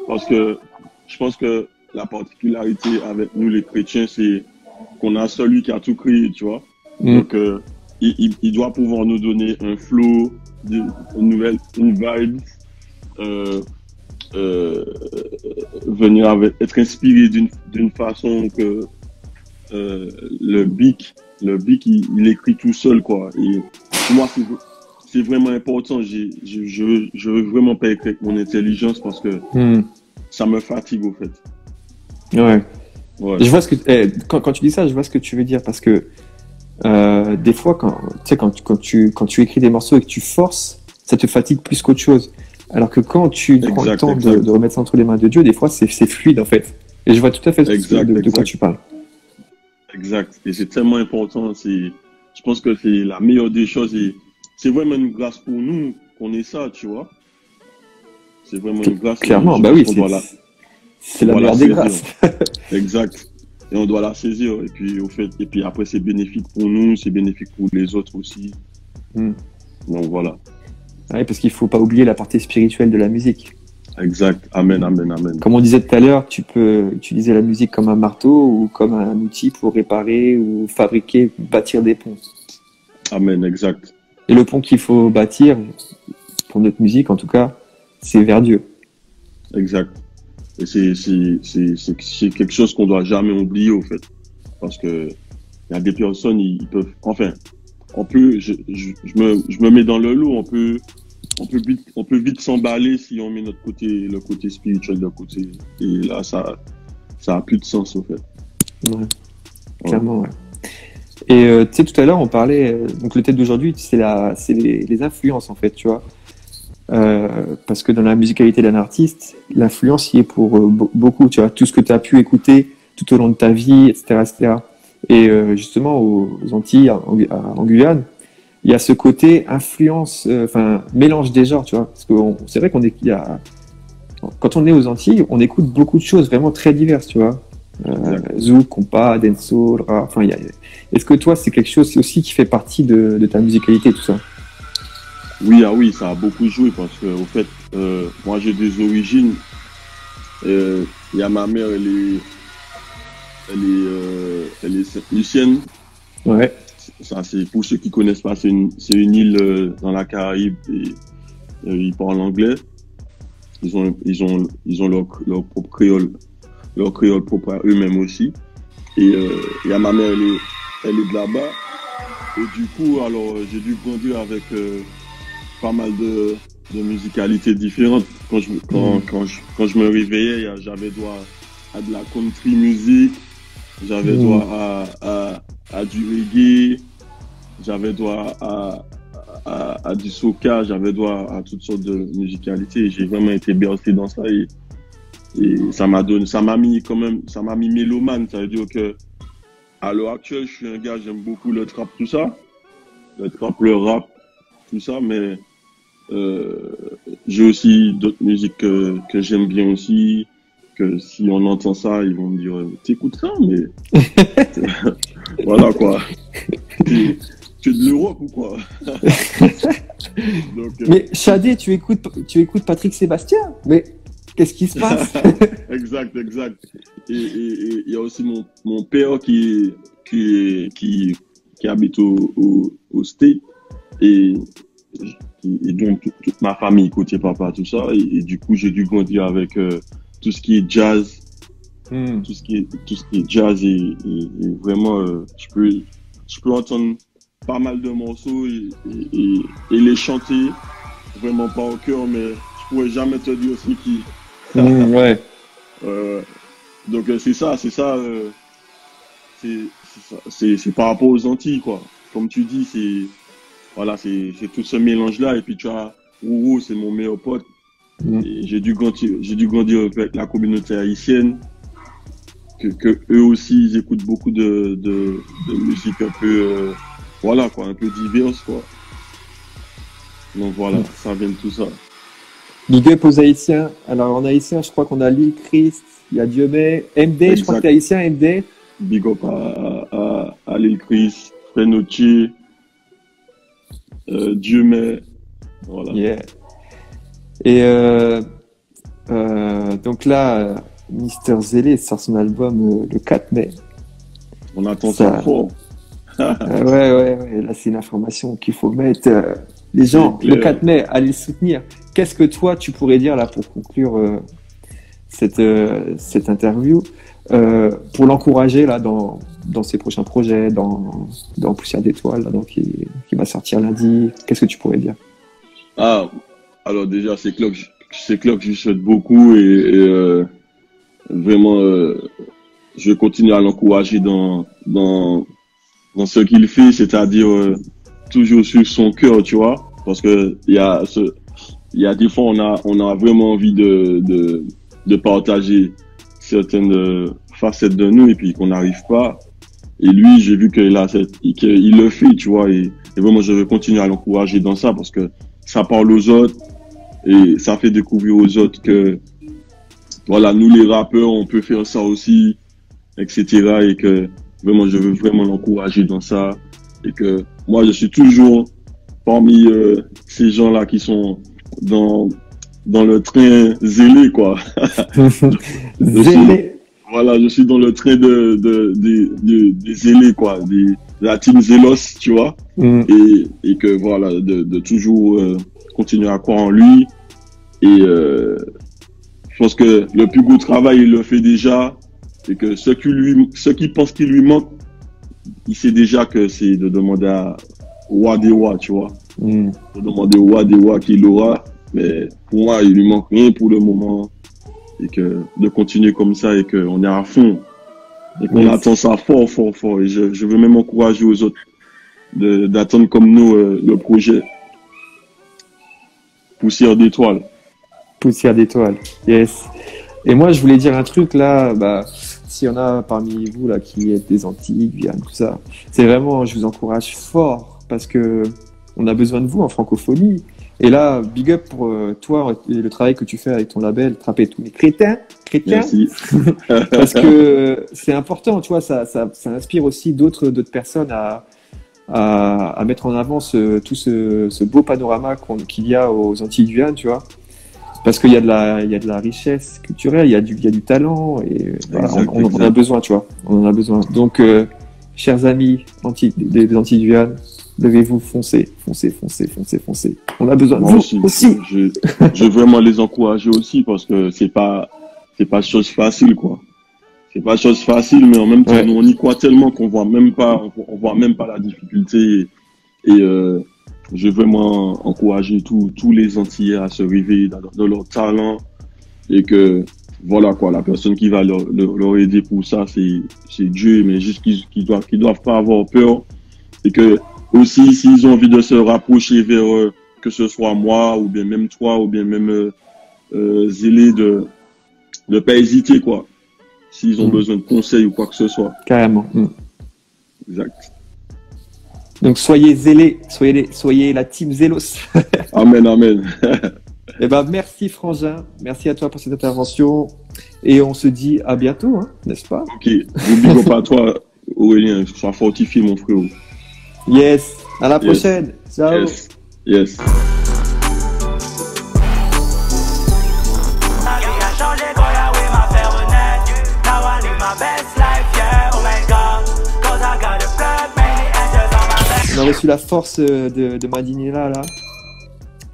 Parce que je pense que la particularité avec nous les chrétiens, c'est qu'on a celui qui a tout créé, tu vois. Donc, il doit pouvoir nous donner un flow, une vibe, venir être inspiré d'une façon que le beat il écrit tout seul, quoi. Et pour moi, c'est vraiment important. Je veux vraiment pas écrire avec mon intelligence parce que ça me fatigue, au fait. Ouais. Je vois quand tu dis ça, je vois ce que tu veux dire parce que des fois, quand tu écris des morceaux et que tu forces, ça te fatigue plus qu'autre chose. Alors que quand tu prends le temps de remettre ça entre les mains de Dieu, des fois, c'est fluide, en fait. Et je vois tout à fait de quoi tu parles. Exact. Et c'est tellement important. Je pense que c'est la meilleure des choses. Et c'est vraiment une grâce pour nous qu'on ait ça, tu vois. C'est vraiment une grâce. Clairement, bah oui, c'est la meilleure des grâces. Exact. Et on doit la saisir. Et puis après, c'est bénéfique pour nous, c'est bénéfique pour les autres aussi. Donc voilà. Oui, parce qu'il ne faut pas oublier la partie spirituelle de la musique. Exact. Amen. Comme on disait tout à l'heure, tu peux utiliser la musique comme un marteau ou comme un outil pour réparer ou fabriquer, bâtir des ponts. Amen, exact. Et le pont qu'il faut bâtir, pour notre musique en tout cas, c'est vers Dieu. Exact. Et c'est quelque chose qu'on doit jamais oublier, au fait. Parce que il y a des personnes, ils peuvent, enfin, on peut, je me mets dans le lot, on peut vite s'emballer si on met le côté spirituel de côté. Et là, ça a plus de sens, au fait. Ouais. Clairement, ouais. Et tu sais, tout à l'heure, on parlait, donc le thème d'aujourd'hui, c'est les influences, en fait, tu vois. Parce que dans la musicalité d'un artiste, l'influence y est pour beaucoup, tu vois. Tout ce que tu as pu écouter tout au long de ta vie, etc., etc. Et justement, aux Antilles, en Guyane, il y a ce côté influence, enfin, mélange des genres, tu vois. Parce que c'est vrai quand on est aux Antilles, on écoute beaucoup de choses vraiment très diverses, tu vois. Zouk, compas, dancehall, rap, enfin, est-ce que toi, c'est quelque chose aussi qui fait partie de ta musicalité, tout ça? Oui, ah oui, ça a beaucoup joué parce que, au fait, moi j'ai des origines. Il y a ma mère, elle est saint-lucienne. Ouais. Ça, c'est pour ceux qui connaissent pas, c'est une île dans la Caraïbe et ils parlent anglais. Ils ont leur propre créole propre à eux-mêmes aussi. Et il y a ma mère, elle est de là-bas. Et du coup, alors j'ai dû grandir avec pas mal de musicalités différentes. Quand je me réveillais, j'avais droit à de la country music, j'avais droit à du reggae, j'avais droit à du soca, j'avais droit à toutes sortes de musicalités. J'ai vraiment été bercé dans ça et ça m'a mis mélomane. Ça veut dire que à l'heure actuelle, je suis un gars, j'aime beaucoup le trap, tout ça, le trap, le rap, tout ça, mais j'ai aussi d'autres musiques que j'aime bien aussi, que si on entend ça, ils vont me dire t'écoutes ça, mais voilà quoi. Tu es de l'Europe ou quoi? Donc, mais Shadé, tu écoutes Patrick Sébastien, mais qu'est-ce qui se passe? Exact. Et il y a aussi mon père qui habite au State et donc toute ma famille côté papa, tout ça, et du coup j'ai dû grandir avec tout ce qui est jazz, tout ce qui est jazz et vraiment je peux entendre pas mal de morceaux et les chanter vraiment pas au cœur, mais je pourrais jamais te dire aussi qui. Ouais. Donc c'est ça, c'est par rapport aux Antilles quoi. Comme tu dis, c'est tout ce mélange là et puis tu as Rouro, c'est mon meilleur pote. Et j'ai dû grandir avec la communauté haïtienne. Que eux aussi ils écoutent beaucoup de musique un peu voilà quoi, un peu diverse quoi. Donc voilà, ça vient de tout ça. Big up aux Haïtiens. Alors en haïtien, je crois qu'on a Lil Christ, il y a Dieumais, MD, exact. Je crois que t'es haïtien, MD. Big up à Lil Christ, Fenochi, Dieumais, voilà. Yeah. Et donc là, Mister Zélé sort son album le 4 mai. On attend ça fort. Ouais. Là, c'est une information qu'il faut mettre. Les gens, le 4 mai, allez le soutenir. Qu'est-ce que toi, tu pourrais dire là pour conclure cette interview, pour l'encourager là dans ses prochains projets, dans Poussière d'étoiles, là, donc qui va sortir lundi. Qu'est-ce que tu pourrais dire? Alors déjà, c'est clair que je souhaite beaucoup et vraiment, je continue à l'encourager dans ce qu'il fait, c'est-à-dire toujours sur son cœur, tu vois, parce que il y a des fois on a vraiment envie de partager certaines facettes de nous et puis qu'on n'arrive pas. Et lui, j'ai vu qu'il le fait, tu vois, et vraiment je veux continuer à l'encourager dans ça parce que ça parle aux autres et ça fait découvrir aux autres que voilà, nous les rappeurs, on peut faire ça aussi, etc. Et que vraiment, je veux vraiment l'encourager dans ça. Et que moi, je suis toujours parmi ces gens-là qui sont dans le train zélé, quoi. Je suis dans le train des zélés, quoi. De la team Zélos, tu vois. Et que voilà, de toujours continuer à croire en lui. Et je pense que le plus gros travail, il le fait déjà. Et que ce qui pense qu'il lui manque, il sait déjà que c'est de demander au roi des rois, tu vois. De demander au roi des rois qu'il aura. Mais pour moi, il lui manque rien pour le moment. Et que de continuer comme ça et qu'on est à fond. Et qu'on attend ça fort, fort, fort. Et je veux même encourager aux autres d'attendre comme nous le projet Poussière d'étoiles. Poussière d'étoiles, yes. Et moi, je voulais dire un truc là, bah, s'il y en a parmi vous là qui êtes des Antilles, Guyane, tout ça, c'est vraiment, je vous encourage fort parce que on a besoin de vous en francophonie. Et là, big up pour toi et le travail que tu fais avec ton label, Trapper tous les crétins. Merci. Parce que c'est important, tu vois, ça inspire aussi d'autres personnes à mettre en avant tout ce beau panorama qu'il y a aux Antilles Guyane, tu vois. Parce qu'il y a de la richesse culturelle, il y a du talent, et voilà, on en a besoin, tu vois. On en a besoin. Donc, chers amis des Antilles Guyane, levez-vous, foncez. On a besoin de Moi vous aussi. Je veux vraiment les encourager aussi parce que c'est pas chose facile, quoi. C'est pas chose facile, mais en même temps, nous, on y croit tellement qu'on voit même pas la difficulté. Et je veux vraiment encourager tous les Antillais à se réveiller dans leur talent et que, voilà, quoi, la personne qui va leur aider pour ça, c'est Dieu, mais juste qu'ils doivent pas avoir peur et que, aussi, s'ils ont envie de se rapprocher vers, que ce soit moi, ou bien même toi, ou bien même, Zélé, de pas hésiter, quoi. S'ils ont besoin de conseils ou quoi que ce soit. Carrément. Exact. Donc soyez zélés, soyez la team Zélos. Amen, amen. Eh ben merci Frangin, merci à toi pour cette intervention et on se dit à bientôt, hein, n'est-ce pas? Ok, n'oublie pas toi, Aurélien, sois fortifié mon frérot. Yes, à la prochaine. Ciao. Yes. On a reçu la force de Madinina là.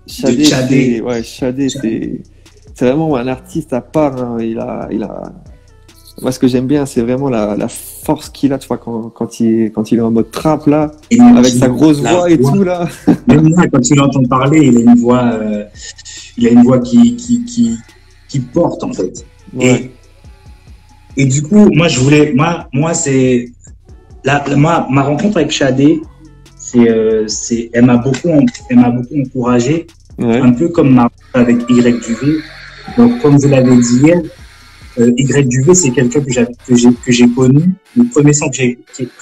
Shadé, c'est vraiment un artiste à part. Hein. Il a. Moi, ce que j'aime bien, c'est vraiment la force qu'il a, tu vois, quand il est en mode trap là, avec sa grosse voix et tout là. Même moi, quand tu l'entends parler, il a une voix qui porte en fait. Ouais. Et du coup, moi c'est ma rencontre avec Shadé. Elle m'a beaucoup encouragé, un peu comme ma rencontre avec Y Duvé. Donc, comme vous l'avez dit hier, Y Duvé, c'est quelqu'un que j'ai connu. Le premier son que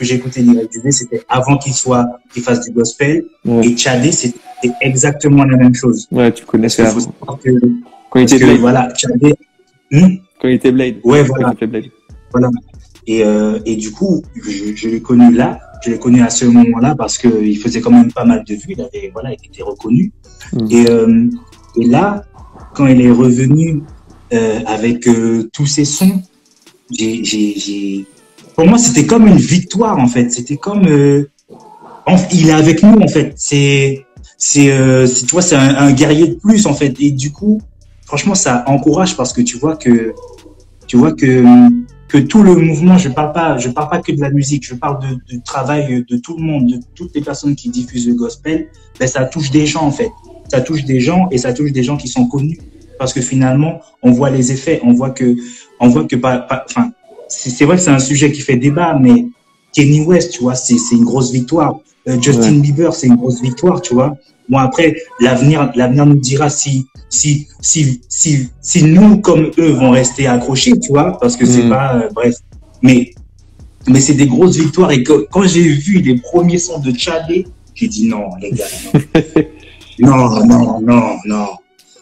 j'ai écouté d'Y Duvé, c'était avant qu'il fasse du gospel. Ouais. Et Shadé, c'était exactement la même chose. Ouais, tu connaissais avant. Quand il était Blade. Voilà, Shadé. Quand il était Blade. Ouais, voilà. Voilà. Et du coup, je l'ai connu là. Je l'ai connu à ce moment-là parce qu'il faisait quand même pas mal de vues. Il était reconnu. Et là, quand il est revenu avec tous ses sons, pour moi, c'était comme une victoire, en fait. C'était comme... il est avec nous, en fait. Tu vois, c'est un guerrier de plus, en fait. Et du coup, franchement, ça encourage parce que tu vois que tout le mouvement, je parle pas que de la musique, je parle du travail de tout le monde, de toutes les personnes qui diffusent le gospel, ben ça touche des gens en fait. Ça touche des gens et ça touche des gens qui sont connus parce que finalement, on voit les effets, on voit que enfin, c'est vrai que c'est un sujet qui fait débat, mais Kanye West, tu vois, c'est une grosse victoire. Justin Bieber, c'est une grosse victoire, tu vois. Bon, après, l'avenir nous dira si nous, comme eux, vont rester accrochés, tu vois, parce que c'est pas, bref. Mais c'est des grosses victoires. Et quand j'ai vu les premiers sons de Shadé, j'ai dit non, les gars, non.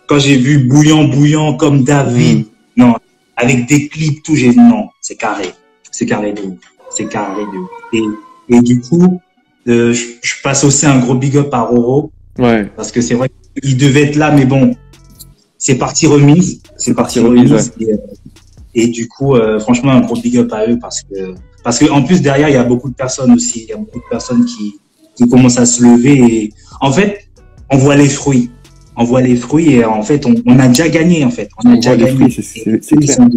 Quand j'ai vu Bouillant comme David, non, avec des clips, tout, j'ai dit non, c'est carré de ouf. Et du coup, je passe aussi un gros big up à Roro. Ouais. Parce que c'est vrai qu'il devait être là, mais bon, c'est parti remise. Ouais. Et du coup, franchement, un gros big up à eux parce que en plus derrière, il y a beaucoup de personnes aussi. Il y a beaucoup de personnes qui commencent à se lever et en fait, on voit les fruits. Et en fait, on a déjà gagné en fait. On a déjà gagné. C'est clair.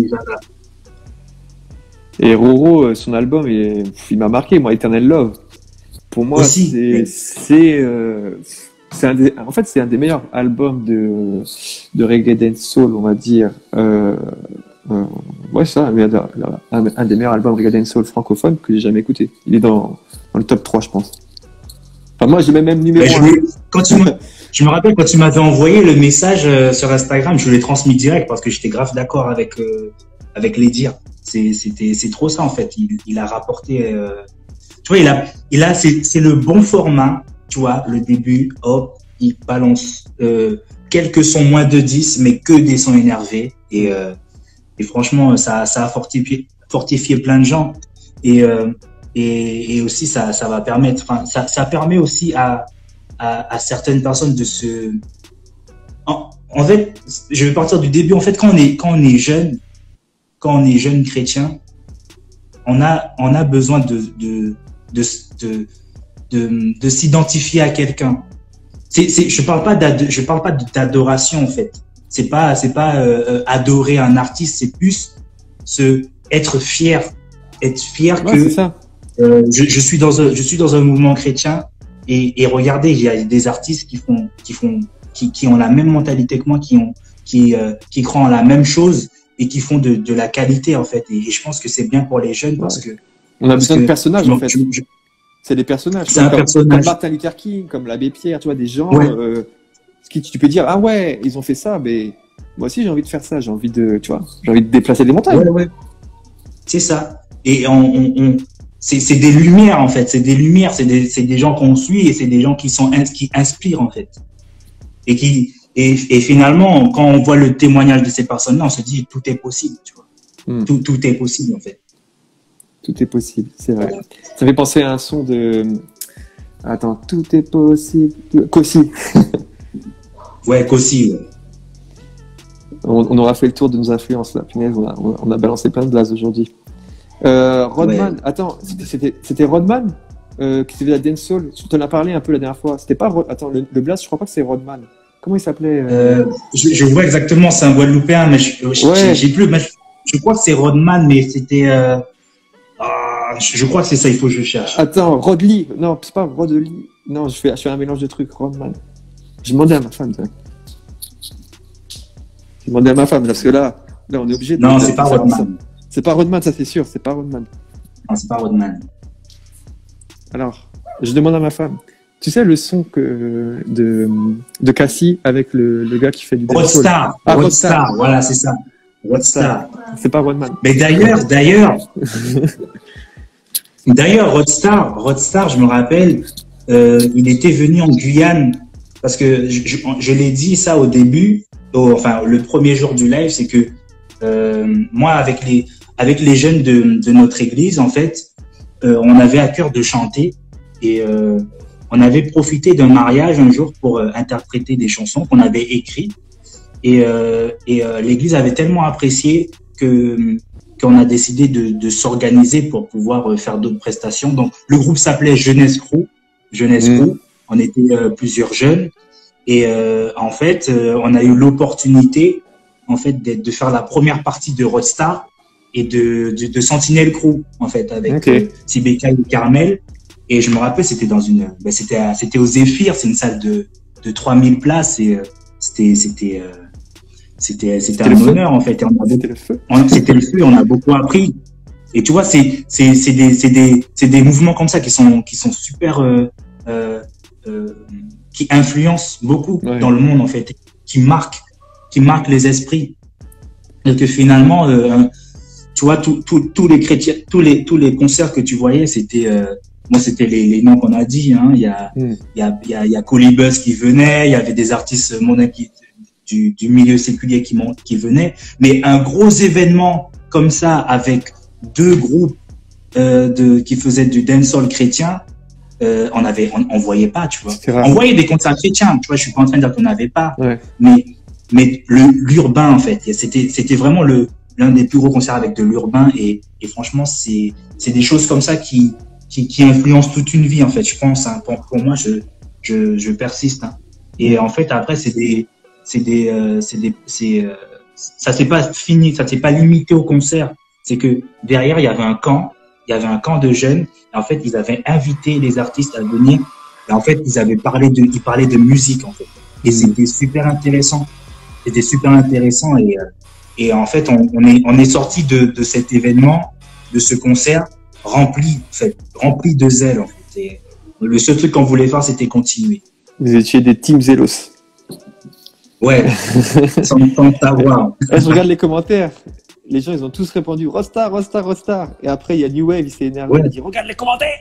Et Roro, son album, il m'a marqué, moi, Eternal Love. Pour moi, aussi, en fait, c'est un des meilleurs albums de reggae dance soul, on va dire, Ouais, ça, un des meilleurs albums reggae dancehall francophone que j'ai jamais écouté. Il est dans le top 3, je pense. Enfin, moi, j'ai même numéro 1. Je me rappelle quand tu m'avais envoyé le message sur Instagram, je l'ai transmis direct parce que j'étais grave d'accord avec les dires. C'est trop ça en fait. Il a rapporté. Tu vois, c'est le bon format. Tu vois, le début, hop, il balance quelques sons moins de 10, mais que des sons énervés. Et franchement, ça a fortifié plein de gens. Et aussi, ça va permettre. Enfin, ça permet aussi à certaines personnes de se. En fait, je vais partir du début. En fait, quand on est jeune chrétien, on a besoin de s'identifier à quelqu'un. Je parle pas d'adoration en fait. C'est pas adorer un artiste, c'est plus être fier que c'est ça. je suis dans un mouvement chrétien et regardez, il y a des artistes qui ont la même mentalité que moi, qui croient en la même chose et qui font de la qualité en fait. Et je pense que c'est bien pour les jeunes parce que on a besoin de personnages en fait. C'est des personnages. C'est un personnage. Comme Martin Luther King, comme l'abbé Pierre, tu vois, des gens. Ouais. Tu peux dire, ah ouais, ils ont fait ça, mais moi aussi j'ai envie de faire ça. J'ai envie de déplacer des montagnes. Ouais. C'est ça. Et c'est des lumières en fait. C'est des lumières. C'est des gens qu'on suit et c'est des gens qui inspirent en fait. Et finalement, quand on voit le témoignage de ces personnes-là, on se dit tout est possible, tu vois. Tout est possible en fait. Tout est possible, c'est vrai. Ça fait penser à un son de. Attends, tout est possible. Kossi. Ouais, Kossi. Ouais. On aura fait le tour de nos influences là. Punaise, on a balancé plein de blazes aujourd'hui. Rodman, ouais. Attends, c'était Rodman qui faisait la dancehall. Tu en as parlé un peu la dernière fois. C'était pas. Attends, le blaze, je crois pas que c'est Rodman. Comment il s'appelait je vois exactement, c'est un Guadeloupéen, mais j'ai plus. Mais je crois que c'est Rodman, mais c'était. Je crois que c'est ça, il faut que je cherche. Attends, Rodley. Non, c'est pas Rodley. Non, je fais un mélange de trucs. Rodman. J'ai demandé à ma femme. J'ai demandé à ma femme, parce que là on est obligé de. Non, c'est pas Rodman. C'est pas Rodman, ça c'est sûr, c'est pas Rodman. Non, c'est pas Rodman. Alors, je demande à ma femme. Tu sais le son de Cassie avec le gars qui fait du Rodstar. Rodstar, voilà, c'est ça. Rodstar. C'est pas Rodman. Mais d'ailleurs, Rodstar, je me rappelle, il était venu en Guyane parce que je l'ai dit ça au début, enfin le premier jour du live, c'est que moi avec les jeunes de notre église, en fait, on avait à cœur de chanter et on avait profité d'un mariage un jour pour interpréter des chansons qu'on avait écrites et l'église avait tellement apprécié qu'on a décidé de s'organiser pour pouvoir faire d'autres prestations. Donc, le groupe s'appelait Jeunesse Crew. On était plusieurs jeunes. Et en fait, on a eu l'opportunité en fait, de faire la première partie de Rodstar et de Sentinel Crew, en fait, avec Sibeka et Carmel. Et je me rappelle, c'était c'était au Zéphyr, c'est une salle de 3000 places et c'était un honneur en fait. C'était le feu. C'était le feu. On a beaucoup appris. Et tu vois, c'est des mouvements comme ça qui sont super, qui influencent beaucoup dans le monde en fait, qui marquent les esprits. Et que finalement, tu vois, tous les chrétiens, tous les concerts que tu voyais, c'était moi, c'était les noms qu'on a dit. Hein. Il y a Colibus qui venait, il y avait des artistes monnaie du milieu séculier qui venaient. Mais un gros événement comme ça, avec deux groupes qui faisaient du dancehall chrétien, on voyait pas, tu vois. On voyait des concerts chrétiens, tu vois. Je suis pas en train de dire qu'on n'avait pas, mais l'urbain en fait, c'était vraiment l'un des plus gros concerts avec de l'urbain et franchement, c'est des choses comme ça qui influencent toute une vie en fait. Je pense, hein, pour moi, je persiste. Hein. Et en fait, après, ça s'est pas fini, ça s'est pas limité au concert. C'est que derrière, il y avait un camp de jeunes. Et en fait, ils avaient invité les artistes à venir. Et en fait, ils parlaient de musique en fait. Et c'était super intéressant. Et Et en fait, on est sorti de cet événement, de ce concert, rempli de zèle, en fait. Et le seul truc qu'on voulait faire, c'était continuer. Vous étiez des Team Zelos. Ouais, sans savoir. Je regarde les commentaires. Les gens, ils ont tous répondu Rostar, Rostar, Rostar. Et après, il y a New Wave, il s'est énervé. Il a dit regarde les commentaires.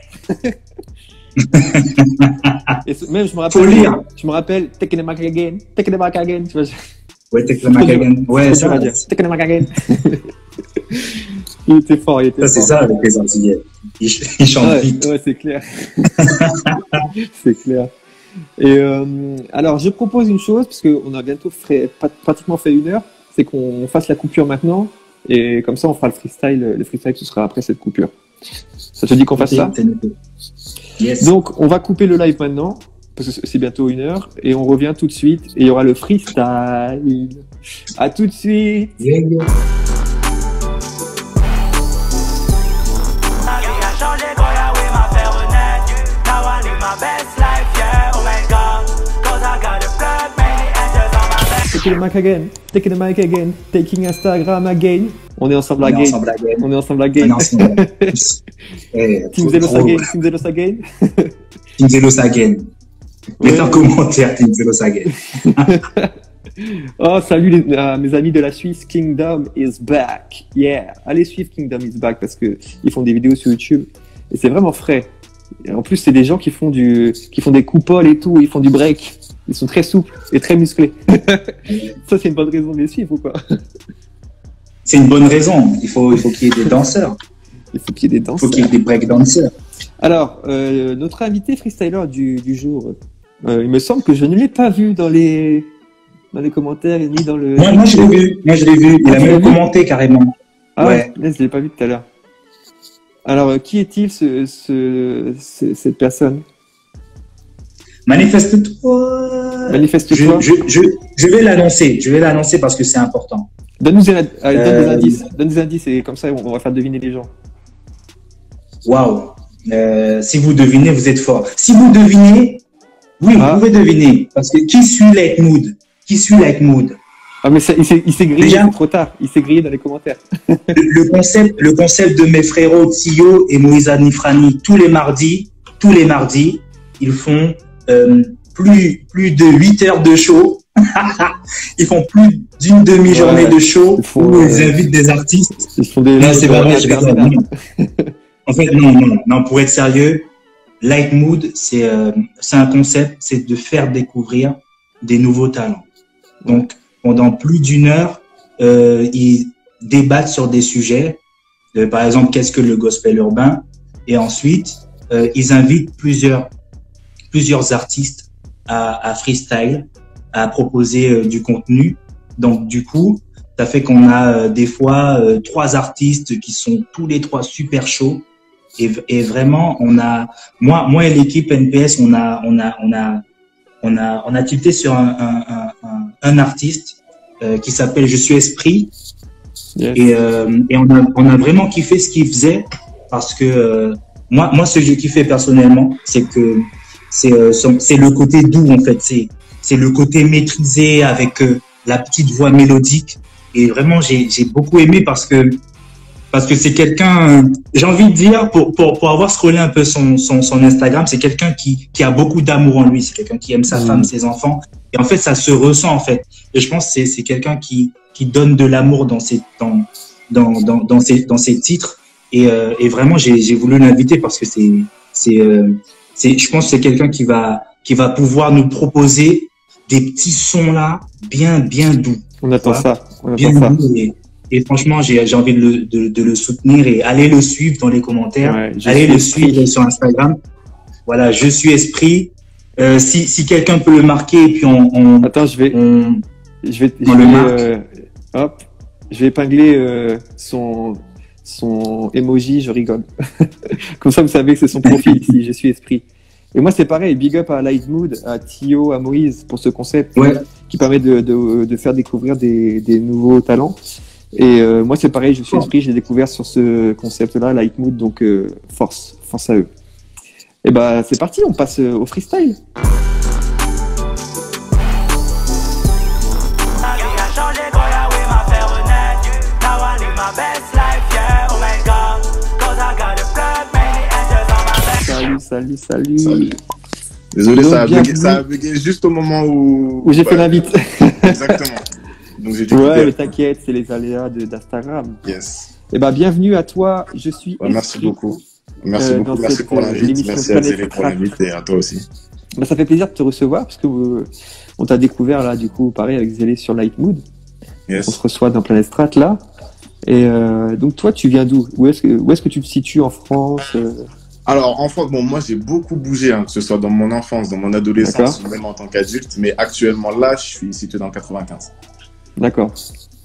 Et même, je me rappelle, Take the Mac again, Take the Mac again. Tu vois, ouais, Take the Mac again. Ouais, ça va dire. Take the Mac again. Il était fort, ça, c'est ça avec les Antillais. Ils chantent vite. Ouais, c'est clair. C'est clair. Et alors, je propose une chose, parce qu'on a bientôt pratiquement fait 1 heure, c'est qu'on fasse la coupure maintenant, et comme ça, on fera le freestyle. Le freestyle, ce sera après cette coupure. Ça te dit qu'on fasse ça? Yes. Donc, on va couper le live maintenant, parce que c'est bientôt 1 heure, et on revient tout de suite, et il y aura le freestyle. À tout de suite. Yeah, yeah. Take the mic again, take the mic again, taking Instagram again. On est ensemble again. On est ensemble again. Team Zelos again, Team Zelos again. Team Zelos again. Mettez en commentaire Team Zelos again. Oh, salut mes amis de la Suisse, Kingdom is back. Yeah, allez suivre Kingdom is back parce que ils font des vidéos sur YouTube et c'est vraiment frais. Et en plus, c'est des gens qui font des coupoles et tout, ils font du break. Ils sont très souples et très musclés. Ça, c'est une bonne raison de les suivre ou quoi? C'est une bonne raison. Il faut qu'il y ait des danseurs. Il faut qu'il y ait des danseurs. Il faut qu'il y ait des break-danseurs. Alors, notre invité freestyler du jour, il me semble que je ne l'ai pas vu dans les commentaires ni dans le... Moi, je l'ai vu. Il a même commenté carrément. Ah ouais, je ne l'ai pas vu tout à l'heure. Alors, qui est-il, cette personne? Manifeste-toi. Manifeste-toi. Je vais l'annoncer parce que c'est important. Donne-nous des indices. Donne des indices et comme ça, on va faire deviner les gens. Waouh. Si vous devinez, vous êtes fort. Si vous devinez, oui, vous pouvez deviner. Parce que qui suit Like Mood? Ah, mais il s'est grillé, c'est trop tard. Il s'est grillé dans les commentaires. le concept de mes frérots Tio et Moïse Nifrani, tous les mardis, ils font plus de 8 heures de show. Ils font plus d'une demi-journée de show où ils invitent des artistes. Ils font des... Non, c'est pas vrai, en fait, non, pour être sérieux, Like Mood, c'est un concept, c'est de faire découvrir des nouveaux talents. Donc, pendant plus d'1 heure, ils débattent sur des sujets. Par exemple, qu'est-ce que le gospel urbain? Et ensuite, ils invitent plusieurs artistes à freestyle, à proposer du contenu. Donc, du coup, ça fait qu'on a des fois 3 artistes qui sont tous les 3 super chauds. Et vraiment, moi et l'équipe NPS, on a tilté sur un artiste qui s'appelle Je suis Esprit. Yes. Et on a vraiment kiffé ce qu'il faisait parce que moi, ce que j'ai kiffé personnellement, c'est que c'est le côté doux en fait. C'est le côté maîtrisé avec la petite voix mélodique. Et vraiment, j'ai beaucoup aimé parce que c'est quelqu'un, j'ai envie de dire, pour avoir scrollé un peu son Instagram, c'est quelqu'un qui a beaucoup d'amour en lui. C'est quelqu'un qui aime sa femme, ses enfants. Et en fait, ça se ressent, en fait. Et je pense que c'est quelqu'un qui donne de l'amour dans ses titres. Et vraiment, j'ai voulu l'inviter parce que je pense que c'est quelqu'un qui va pouvoir nous proposer des petits sons là, bien doux. On attend ça. Et franchement, j'ai envie de le soutenir et allez le suivre dans les commentaires. Ouais, allez le suivre sur Instagram. Voilà, Je suis Esprit. Si quelqu'un peut le marquer et puis Attends, je vais épingler son emoji, je rigole. Comme ça, vous savez que c'est son profil ici, Je suis Esprit. Et moi, c'est pareil, big up à Light Mood, à Tio, à Moïse pour ce concept qui permet de faire découvrir des nouveaux talents. Et moi, c'est pareil, Je suis Esprit, j'ai découvert sur ce concept-là, Light Mood, donc force à eux. Et bah, c'est parti, on passe au freestyle. Salut. Salut. Désolé, Donc, ça a bugué juste au moment où j'ai fait l'invite. Exactement. Donc j'ai dû Ouais, couper. mais t'inquiète, c'est les aléas d'Instagram. Yes. Eh ben, bienvenue à toi. Je suis Merci Esprit. beaucoup. Merci beaucoup. Dans Merci cette, pour l'invite. l'émission Merci à Planète Zélé pour Trap. l'invite et à toi aussi. Ben, ça fait plaisir de te recevoir parce que on t'a découvert là, du coup, pareil avec Zélé sur Light Mood. On Yes. se reçoit dans Planète Strat là. Et donc toi, tu viens d'où? Où est-ce que tu te situes en France? Alors, en France, bon, moi, j'ai beaucoup bougé, hein, que ce soit dans mon enfance, dans mon adolescence, ou même en tant qu'adulte. Mais actuellement, là, je suis situé dans le 95. D'accord.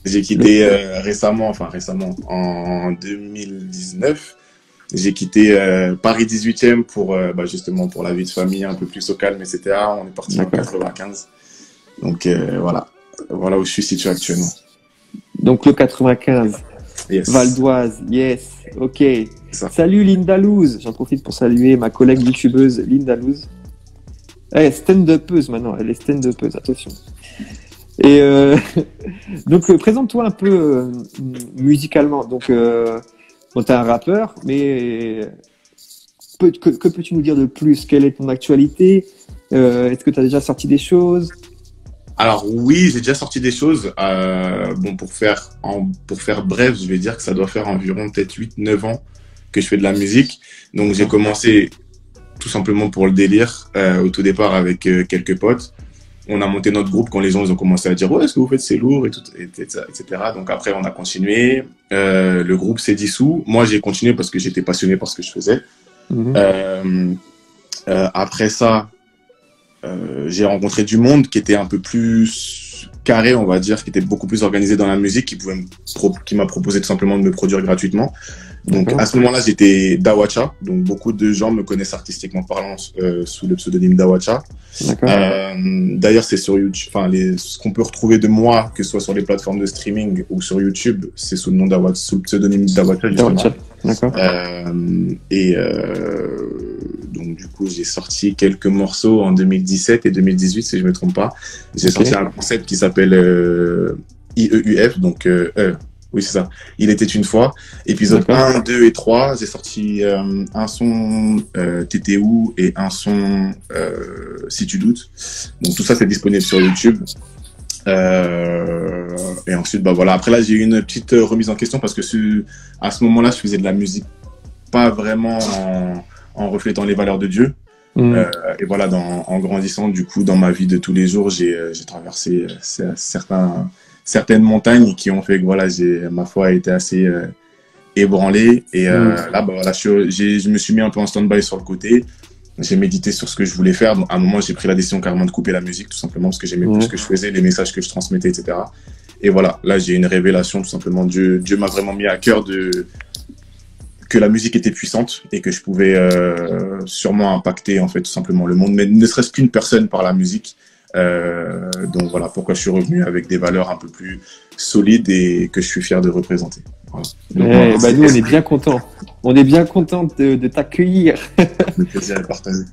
J'ai quitté récemment, en 2019. J'ai quitté Paris 18e pour, justement, pour la vie de famille un peu plus au calme, etc. On est parti en D'accord. 95. Donc, voilà. Voilà où je suis situé actuellement. Donc le 95. Yes. Val d'Oise, yes, ok. Ça. Salut Linda Louz, j'en profite pour saluer ma collègue youtubeuse Linda Louz. Elle est stand-upeuse maintenant, elle est stand-upeuse, attention. Et donc présente-toi un peu musicalement. Donc bon, t'es un rappeur, mais que peux-tu nous dire de plus? Quelle est ton actualité? Est-ce que tu as déjà sorti des choses? Alors oui, j'ai déjà sorti des choses. Bon, pour faire bref, je vais dire que ça doit faire environ peut-être 8-9 ans que je fais de la musique. Donc j'ai commencé tout simplement pour le délire, au tout départ avec quelques potes. On a monté notre groupe quand les gens ils ont commencé à dire « Ouais, ce que vous faites, c'est lourd, et tout, etc. » Donc après, on a continué. Le groupe s'est dissous. Moi, j'ai continué parce que j'étais passionné par ce que je faisais. Après ça, j'ai rencontré du monde qui était un peu plus carré, on va dire, qui était beaucoup plus organisé dans la musique, qui m'a proposé tout simplement de me produire gratuitement. Donc à ce moment-là, j'étais Dawacha, donc beaucoup de gens me connaissent artistiquement parlant sous le pseudonyme Dawacha. D'ailleurs, c'est sur YouTube, ce qu'on peut retrouver de moi, que ce soit sur les plateformes de streaming ou sur YouTube, c'est sous le nom Dawacha, sous le pseudonyme Dawacha, justement. D'accord. Donc du coup, j'ai sorti quelques morceaux en 2017 et 2018, si je me trompe pas. J'ai sorti un concept qui s'appelle IEUF, donc oui, c'est ça. Il était une fois. Épisode 1, 2 et 3, j'ai sorti un son T'étais où et un son Si tu doutes. Donc tout ça, c'est disponible sur YouTube. Et ensuite, voilà. Après là, j'ai eu une petite remise en question parce que à ce moment-là, je faisais de la musique pas vraiment en reflétant les valeurs de Dieu. Et voilà, en grandissant, du coup, dans ma vie de tous les jours, j'ai traversé certaines montagnes qui ont fait que voilà, ma foi a été assez ébranlée. Et là, voilà, je me suis mis un peu en stand-by sur le côté. J'ai médité sur ce que je voulais faire. Donc, à un moment, j'ai pris la décision carrément de couper la musique, tout simplement parce que j'aimais plus ce que je faisais, les messages que je transmettais, etc. Et voilà, là, j'ai une révélation, tout simplement. Dieu m'a vraiment mis à cœur que la musique était puissante et que je pouvais sûrement impacter, en fait, tout simplement le monde, mais ne serait-ce qu'une personne par la musique. Donc voilà pourquoi je suis revenu avec des valeurs un peu plus solides et que je suis fier de représenter. Voilà. Donc, nous, on est bien contents. On est bien contents de t'accueillir. Le plaisir est partagé.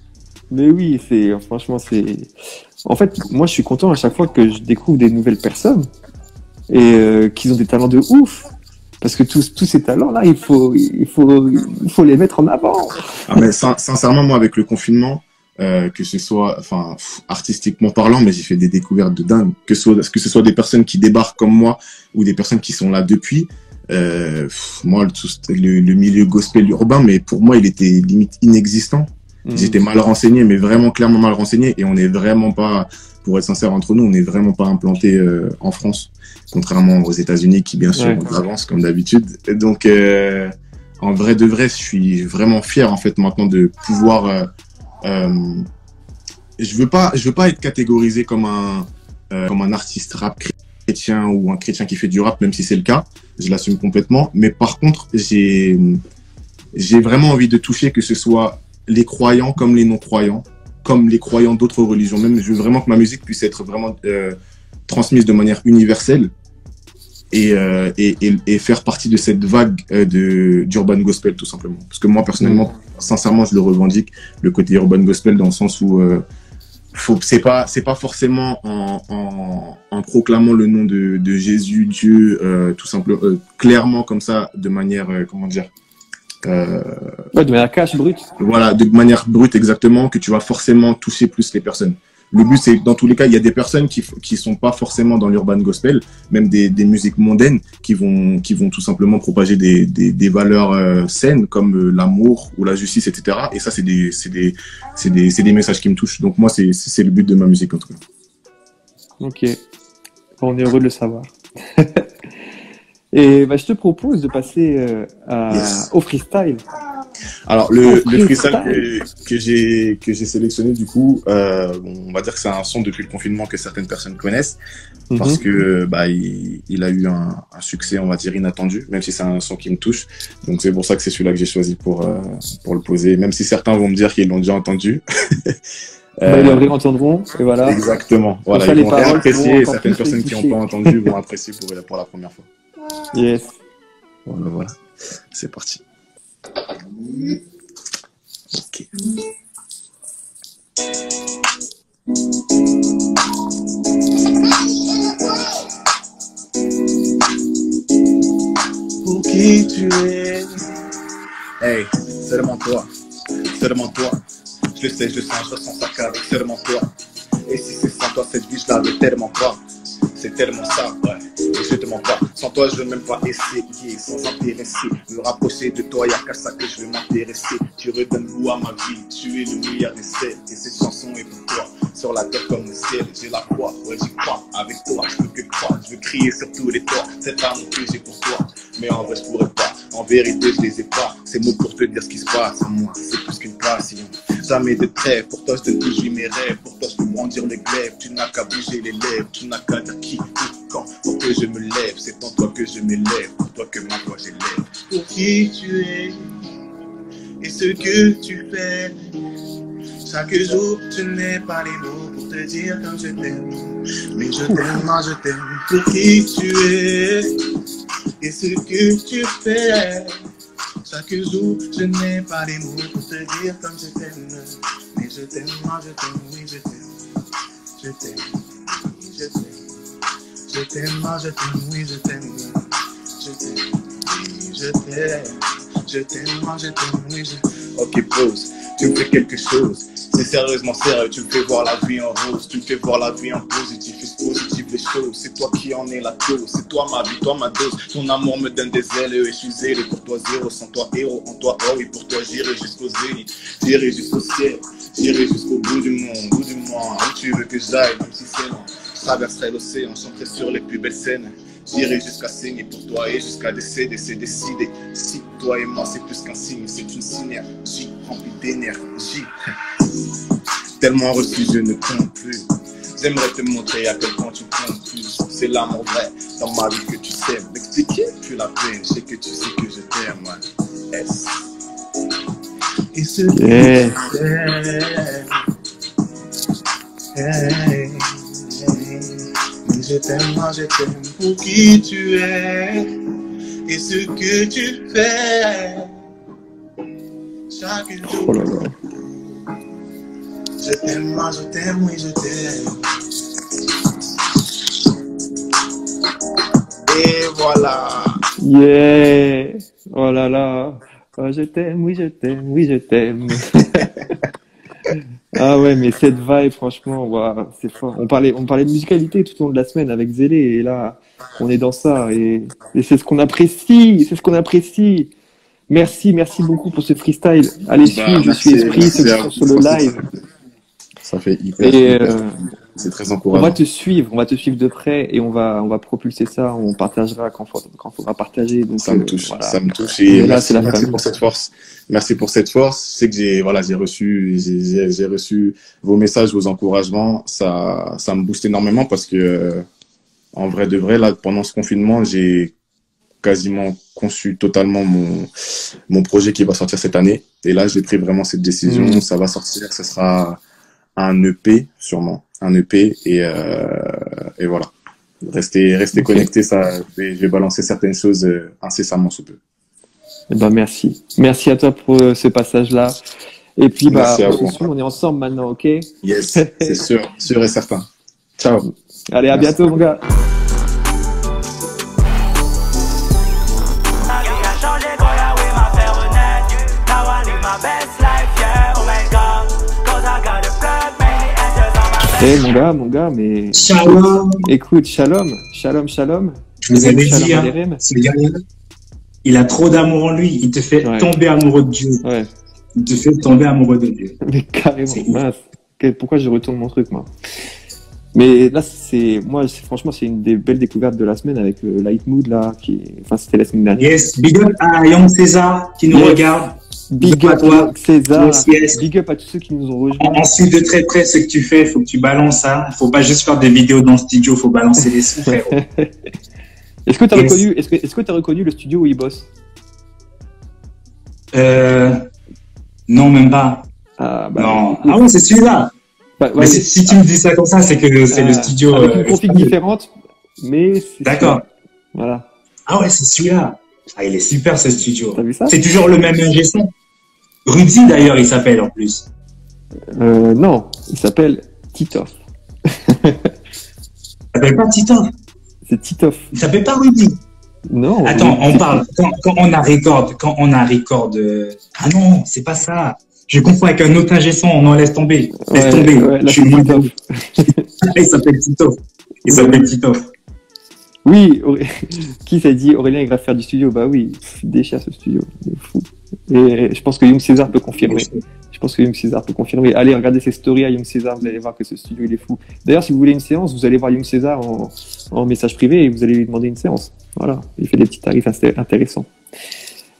Mais oui, franchement, en fait, moi, je suis content à chaque fois que je découvre des nouvelles personnes et qu'ils ont des talents de ouf. Parce que tous ces talents-là, il faut les mettre en avant. Ah, mais sincèrement, moi, avec le confinement, que ce soit, artistiquement parlant, mais j'ai fait des découvertes de dingue. Que ce soit des personnes qui débarquent comme moi ou des personnes qui sont là depuis. Moi, le milieu gospel urbain, mais pour moi, il était limite inexistant. J'étais mal renseigné, mais vraiment clairement mal renseigné. Et on n'est vraiment pas, pour être sincère entre nous, on n'est vraiment pas implanté en France, contrairement aux États-Unis qui, bien sûr, avancent comme d'habitude. Donc, en vrai de vrai, je suis vraiment fier en fait maintenant de pouvoir. Je veux pas être catégorisé comme un artiste rap chrétien ou un chrétien qui fait du rap, même si c'est le cas. Je l'assume complètement. Mais par contre, j'ai vraiment envie de toucher que ce soit les croyants comme les non-croyants, comme les croyants d'autres religions. Même, je veux vraiment que ma musique puisse être vraiment transmise de manière universelle et faire partie de cette vague d'urban gospel, tout simplement. Parce que moi, personnellement, sincèrement, je le revendique, le côté urban gospel, dans le sens où c'est pas forcément en proclamant le nom de Jésus, Dieu, tout simplement, clairement comme ça, de manière, Ouais, de manière cash, brute. Voilà, de manière brute exactement, que tu vas forcément toucher plus les personnes. Le but, c'est dans tous les cas, il y a des personnes qui sont pas forcément dans l'urban gospel, même des musiques mondaines, qui vont tout simplement propager des valeurs saines comme l'amour ou la justice, etc. Et ça, c'est des messages qui me touchent. Donc moi, c'est le but de ma musique en tout cas. Ok, bon, on est heureux de le savoir. Et bah, je te propose de passer au freestyle. Alors le freestyle que j'ai sélectionné du coup, on va dire que c'est un son depuis le confinement que certaines personnes connaissent parce que bah il a eu un succès, on va dire, inattendu, même si c'est un son qui me touche. Donc c'est pour ça que c'est celui-là que j'ai choisi pour le poser, même si certains vont me dire qu'ils l'ont déjà entendu. Bah, ils le réentendront et voilà. Exactement. Voilà, ça, ils les vont paroles apprécier pourront et encore certaines plus personnes les qui n'ont toucher. pas entendu vont apprécier pour la première fois. Yes. Voilà. C'est parti. Ok. Pour qui tu es? Hey, seulement toi. Seulement toi. Je le sais, je le sens, je ressens ça qu'avec seulement toi. Et si c'est sans toi, cette vie, je la veux tellement pas. C'est tellement ça, ouais. Et je te mens pas. Sans toi, je veux même pas essayer, sans intéresser. Me rapprocher de toi, y'a qu'à ça que je veux m'intéresser. Tu redonnes goût à ma vie, tu es le meilleur des celles. Et cette chanson est pour toi. Sur la terre comme le ciel, j'ai la croix, ouais j'y crois. Avec toi, je veux que croire, je veux crier sur tous les toits. Cet amour que j'ai pour toi, mais en vrai je pourrais pas. En vérité, je les ai pas. Ces mots pour te dire ce qui se passe en moi, c'est plus qu'une passion. Jamais de trêve, pour toi je donne toujours mes rêves. Pour toi je peux brandir les glaives, tu n'as qu'à bouger les lèvres. Tu n'as qu'à dire qui, où, quand, pour que je me lève. C'est en toi que je m'élève, pour toi que ma voix j'élève. Pour qui tu es, et ce que tu fais. Chaque jour, je n'ai pas les mots pour te dire comme je t'aime. Mais je t'aime, moi je t'aime pour qui tu es et ce que tu fais. Chaque jour, je n'ai pas les mots pour te dire comme je t'aime. Mais je t'aime, moi je t'aime, oui je t'aime. Je t'aime, oui je t'aime. Je t'aime, moi je t'aime, oui je t'aime. Je t'aime, oui je t'aime. Je t'aime, moi je t'aime, oui je... Ok, pause, tu me fais quelque chose. C'est sérieusement sérieux, tu me fais voir la vie en rose. Tu me fais voir la vie en positif, et positif les choses. C'est toi qui en es la cause, c'est toi ma vie, toi ma dose. Ton amour me donne des ailes et je suis zélé. Pour toi zéro, sans toi héros, en toi oh oui. Pour toi j'irai jusqu'au zénith, j'irai jusqu'au ciel. J'irai jusqu'au bout du monde, bout du monde. Où tu veux que j'aille, même si c'est long. Je traverserai l'océan, chanterai sur les plus belles scènes. J'irai jusqu'à saigner pour toi et jusqu'à décéder, c'est décidé. Si toi et moi c'est plus qu'un signe, c'est une synergie remplie d'énergie. Tellement reçu, je ne compte plus. J'aimerais te montrer à quel point tu comptes plus. C'est l'amour vrai dans ma vie que tu sais. M'expliquer plus la peine, je sais que tu sais que je t'aime, man. S. Et ce que tu fais. Hey. Je t'aime, moi je t'aime pour qui tu es et ce que tu fais chaque jour. Oh là là. Je t'aime, moi je t'aime, oui je t'aime. Et voilà. Yeah. Oh là là. Oh, je t'aime, oui je t'aime, oui je t'aime. Ah ouais, mais cette vibe, franchement, wow, c'est fort. On parlait de musicalité tout au long de la semaine avec Zélé, et là, on est dans ça, et c'est ce qu'on apprécie, c'est ce qu'on apprécie. Merci beaucoup pour ce freestyle. Allez, suivre, je suis esprit, ceux qui sont sur le live. Ça fait hyper, c'est très encourageant. On va te suivre de près, et on va propulser ça, on partagera quand faudra partager. Donc, ça me touche, voilà. Ça me touche, et là, merci pour cette force. Merci pour cette force. Je sais que j'ai reçu vos messages, vos encouragements. Ça me booste énormément parce que, en vrai de vrai, là, pendant ce confinement, j'ai quasiment conçu totalement mon projet qui va sortir cette année. Et là, j'ai pris vraiment cette décision. Ça va sortir, ce sera un EP, sûrement. Un EP, et voilà. Restez connectés, ça, je vais balancer certaines choses incessamment sous peu. Eh ben, merci. Merci à toi pour ce passage-là. Et puis, on est ensemble maintenant, ok? Yes, c'est sûr et certain. Ciao. Allez, à bientôt, mon gars. La vie a changé quand Yahweh m'a fait renaître. Mon gars, mais Shalom. écoute, shalom. Je vous avais dit, Shalom hein, Aleichem. ce gars-là, il a trop d'amour en lui. Il te fait Ouais. tomber amoureux de Dieu. Ouais, Il te fait tomber amoureux de Dieu. mais carrément, C'est ouf. mince. Pourquoi je retourne mon truc, moi? Mais là, franchement, c'est une des belles découvertes de la semaine avec le Light Mood, là, enfin, c'était la semaine dernière. Yes, big up à Young César qui nous Yes. regarde. Big à up toi. César, Yes. big up à tous ceux qui nous ont rejoints. On suit de très près ce que tu fais. Faut que tu balances ça. Faut pas juste faire des vidéos dans le studio. Faut balancer les sous, frérot. Est-ce que tu as Yes. reconnu, est-ce que t'as reconnu le studio où il bosse? Non, même pas. Ah, Non. Ah ouais, c'est celui-là. bah, Mais ouais, si tu me dis ça comme ça, c'est que c'est le studio. avec une config espagnol. différente, mais c'est D'accord. voilà. Ah ouais, c'est celui-là. Ah, il est super ce studio. T'as vu ça? C'est toujours le même ingé son. Rudy d'ailleurs, il s'appelle en plus. Non, il s'appelle Titoff. Il s'appelle pas Tito. C'est Titoff. Il s'appelle pas Rudy. Non. Attends, on parle quand on a record. Ah non, c'est pas ça. Je confonds avec un autre ingé son. On en laisse tomber. Laisse tomber. Ouais, là, Je suis c'est moins Titoff. Il s'appelle Tito. Il s'appelle Tito. Oui, qui s'est dit Aurélien il va faire du studio? Bah oui, il déchire ce studio, il est fou. Et je pense que Young César peut confirmer. Allez, regardez ses stories à Young César, vous allez voir que ce studio il est fou. D'ailleurs, si vous voulez une séance, vous allez voir Young César en message privé et vous allez lui demander une séance. Voilà, il fait des petits tarifs intéressants.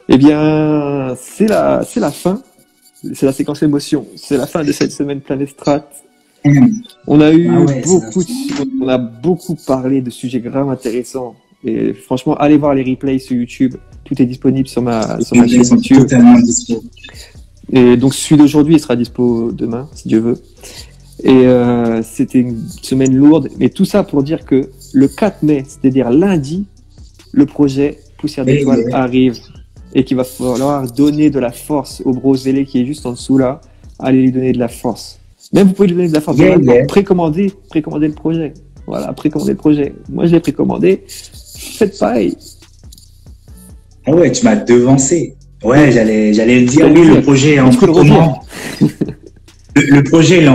Eh bien, c'est la fin, c'est la séquence émotion, c'est la fin de cette semaine Planète Strat. On a eu on a beaucoup parlé de sujets graves intéressants. Et franchement, allez voir les replays sur YouTube. Tout est disponible sur ma chaîne YouTube. Totalement dispo. Et donc, celui d'aujourd'hui, il sera dispo demain, si Dieu veut. Et c'était une semaine lourde. Mais tout ça pour dire que le 4 mai, c'est-à-dire lundi, le projet Poussière d'étoiles arrive. Et qu'il va falloir donner de la force au bro Zélé qui est juste en dessous là. Allez lui donner de la force. Même vous pouvez lui donner de la force. Précommandez le projet. Voilà, précommandez le projet. Moi, je l'ai précommandé. Faites pareil. Ah ouais, tu m'as devancé. Ouais, j'allais le dire. Oui, le projet est en précommande. Le projet, il est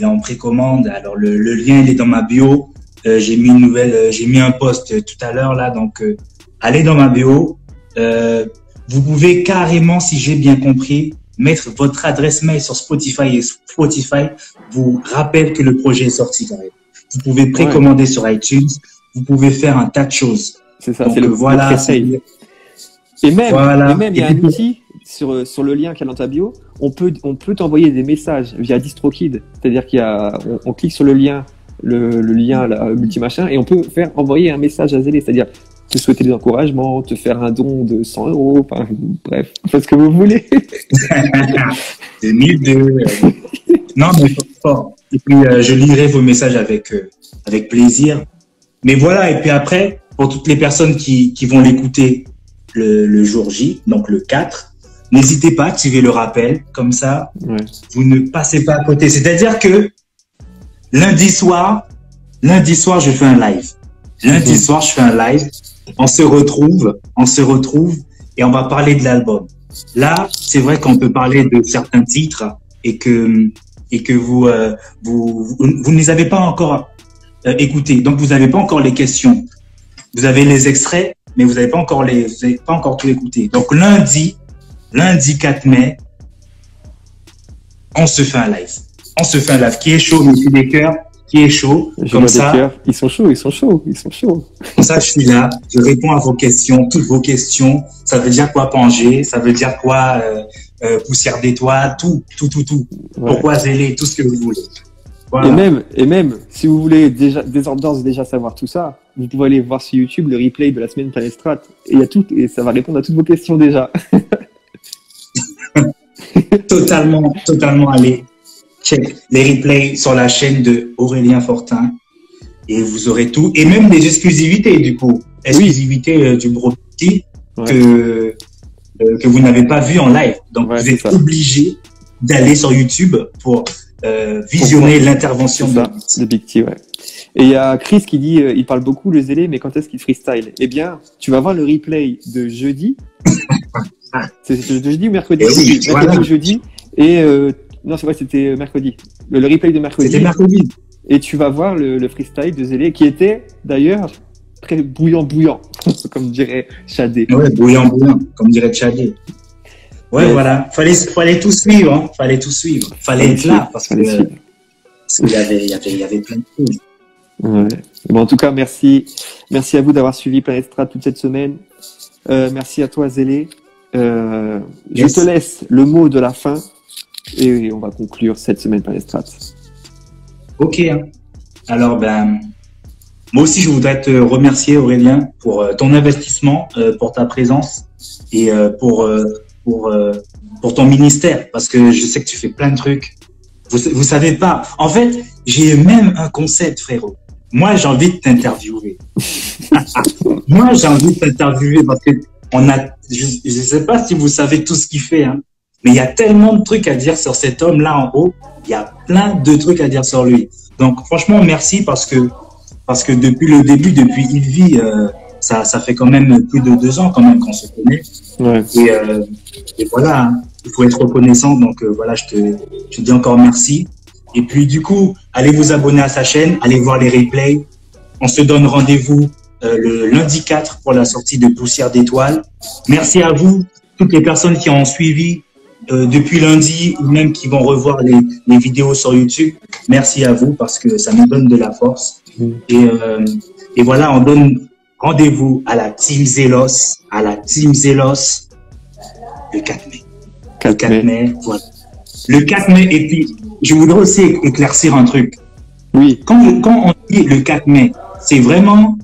en précommande. Alors, le lien, il est dans ma bio. J'ai mis un post tout à l'heure là. Donc, allez dans ma bio. Vous pouvez carrément, si j'ai bien compris, mettre votre adresse mail sur Spotify et Spotify vous rappelle que le projet est sorti carrément. Vous pouvez précommander sur iTunes. Vous pouvez faire un tas de choses. C'est ça, donc, c'est le voilà. Et même, il y a un outil sur le lien qu'il y a dans ta bio. On peut t'envoyer des messages via DistroKid. C'est-à-dire on clique sur le lien, multi-machin, et on peut envoyer un message à Zélé. C'est-à-dire te souhaiter des encouragements, te faire un don de 100 €, enfin, bref, faites ce que vous voulez. 2002. Non, mais fort. Et puis, je lirai vos messages avec plaisir. Mais voilà, et puis après, pour toutes les personnes qui vont l'écouter le jour J, donc le 4, n'hésitez pas à activer le rappel, comme ça, vous ne passez pas à côté. C'est-à-dire que lundi soir, je fais un live. On se retrouve et on va parler de l'album. Là, c'est vrai qu'on peut parler de certains titres et que vous ne les avez pas encore écoutés. Donc, vous n'avez pas encore les questions. Vous avez les extraits, mais vous n'avez pas encore tout écouté. Donc, lundi 4 mai, on se fait un live. Qui est chaud, monsieur des cœurs, qui est chaud. Comme ça, ils sont chauds. Comme ça, je suis là, je réponds à vos questions, toutes vos questions. Ça veut dire quoi Pangé? Ça veut dire quoi Poussière d'étoiles? Tout. Ouais. Pourquoi Zélé? Tout ce que vous voulez. Voilà. Et même, si vous voulez déjà savoir tout ça, vous pouvez aller voir sur YouTube le replay de la semaine Planète Strat. Et ça va répondre à toutes vos questions déjà. Totalement, allez. Check les replays sur la chaîne de Aurélien Fortin et vous aurez tout. Et même des exclusivités, du coup. Exclusivités du Bro Petit que vous n'avez pas vu en live. Donc, vous êtes obligé d'aller sur YouTube pour visionner l'intervention de Big T. Ouais. Et il y a Chris qui dit il parle beaucoup le Zélé, mais quand est-ce qu'il freestyle? Eh bien, tu vas voir le replay de jeudi. C'est jeudi ou mercredi? Jeudi. Et Non, c'est vrai, c'était mercredi. Le replay de mercredi. C'était mercredi. Et tu vas voir le freestyle de Zélé, qui était d'ailleurs très bouillant, comme dirait Chadé. Ouais, bouillant, comme dirait Chadé. Ouais, voilà. Fallait tout suivre, hein. Fallait tout suivre. Fallait être là, parce qu'il y avait plein de choses. Ouais. Bon, en tout cas, merci à vous d'avoir suivi Planète Strat toute cette semaine. Merci à toi, Zélé. Je te laisse le mot de la fin et on va conclure cette semaine Planète Strat. Ok. Alors, moi aussi, je voudrais te remercier, Aurélien, pour ton investissement, pour ta présence et pour ton ministère, parce que je sais que tu fais plein de trucs. Vous savez pas. En fait, j'ai même un concept, frérot. Moi, j'ai envie de t'interviewer. Moi, j'ai envie de t'interviewer parce que je sais pas si vous savez tout ce qu'il fait, hein, mais il y a tellement de trucs à dire sur cet homme-là en haut. Il y a plein de trucs à dire sur lui. Donc, franchement, merci parce que depuis le début, depuis Il vit, ça fait quand même plus de 2 ans quand même qu'on se connaît. Ouais. Et voilà, hein, il faut être reconnaissant. Donc, voilà, je te dis encore merci. Et puis, du coup, allez vous abonner à sa chaîne, allez voir les replays. On se donne rendez-vous le lundi 4 pour la sortie de Poussière d'étoiles. Merci à vous, toutes les personnes qui ont suivi depuis lundi ou même qui vont revoir les vidéos sur YouTube. Merci à vous parce que ça nous donne de la force. Et voilà, on donne rendez-vous à la Team Zélos, le 4 mai. Le 4 mai, voilà. Le 4 mai, et puis, je voudrais aussi éclaircir un truc. Oui. Quand on dit le 4 mai, c'est vraiment...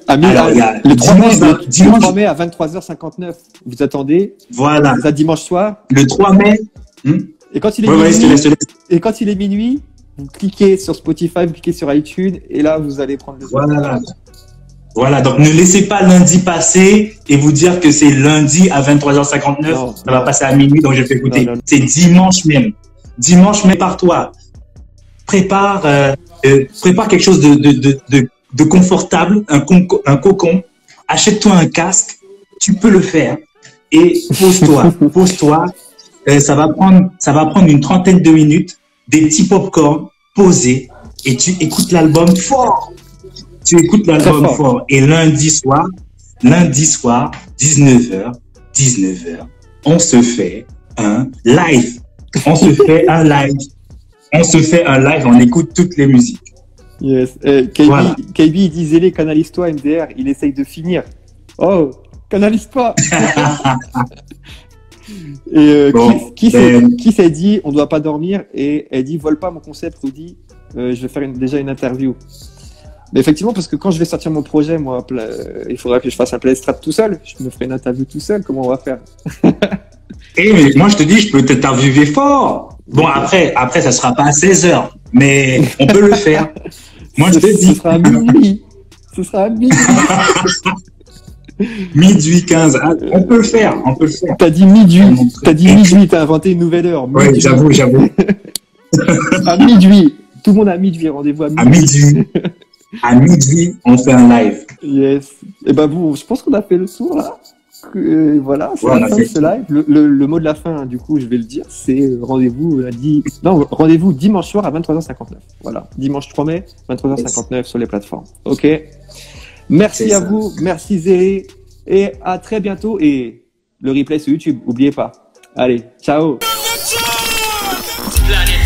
alors, il y a le 3 mai à 23h59. Vous attendez. Voilà. Ça dimanche soir. Le 3 mai. Et quand il est minuit, et quand il est minuit, vous cliquez sur Spotify, vous cliquez sur iTunes, et là, vous allez prendre le. Voilà. Donc, ne laissez pas lundi passer et vous dire que c'est lundi à 23h59. Non, ça va passer à minuit, donc je vais écouter. C'est dimanche même. Dimanche même par toi. Prépare quelque chose de confortable, un cocon. Achète-toi un casque. Tu peux le faire. Et pose-toi. Ça va prendre une trentaine de minutes, des petits pop-corn posés, et tu écoutes l'album fort. Et lundi soir, 19h, on se fait un live. On écoute toutes les musiques. Yes. Voilà. KB, il dit Zélé, canalise-toi, MDR, il essaye de finir. Oh, canalise-toi. Et qui s'est dit on doit pas dormir, et elle dit vole pas mon concept, Rudy, je vais faire déjà une interview. Mais effectivement, parce que quand je vais sortir mon projet, moi, il faudra que je fasse un Planète Strat tout seul. Je me ferai une interview tout seul. Comment on va faire? Mais moi, je te dis, je peux t'interviewer fort. Bon, après, ça sera pas à 16h, mais on peut le faire. Moi, je te dis. Ce sera à minuit. Minuit 15. On peut le faire. T'as dit minuit. T'as inventé une nouvelle heure. Oui, j'avoue. À minuit. Tout le monde à minuit. Rendez-vous à minuit. À minuit, on fait un live. Yes. Et bon, je pense qu'on a fait le tour là. Voilà, c'est la fin de ce live. Le mot de la fin, du coup, je vais le dire, c'est rendez-vous dimanche soir à 23h59. Voilà, dimanche 3 mai, 23h59 sur les plateformes. Ok. Merci à vous, merci Zélé, et à très bientôt. Et le replay sur YouTube, n'oubliez pas. Allez, ciao. Planète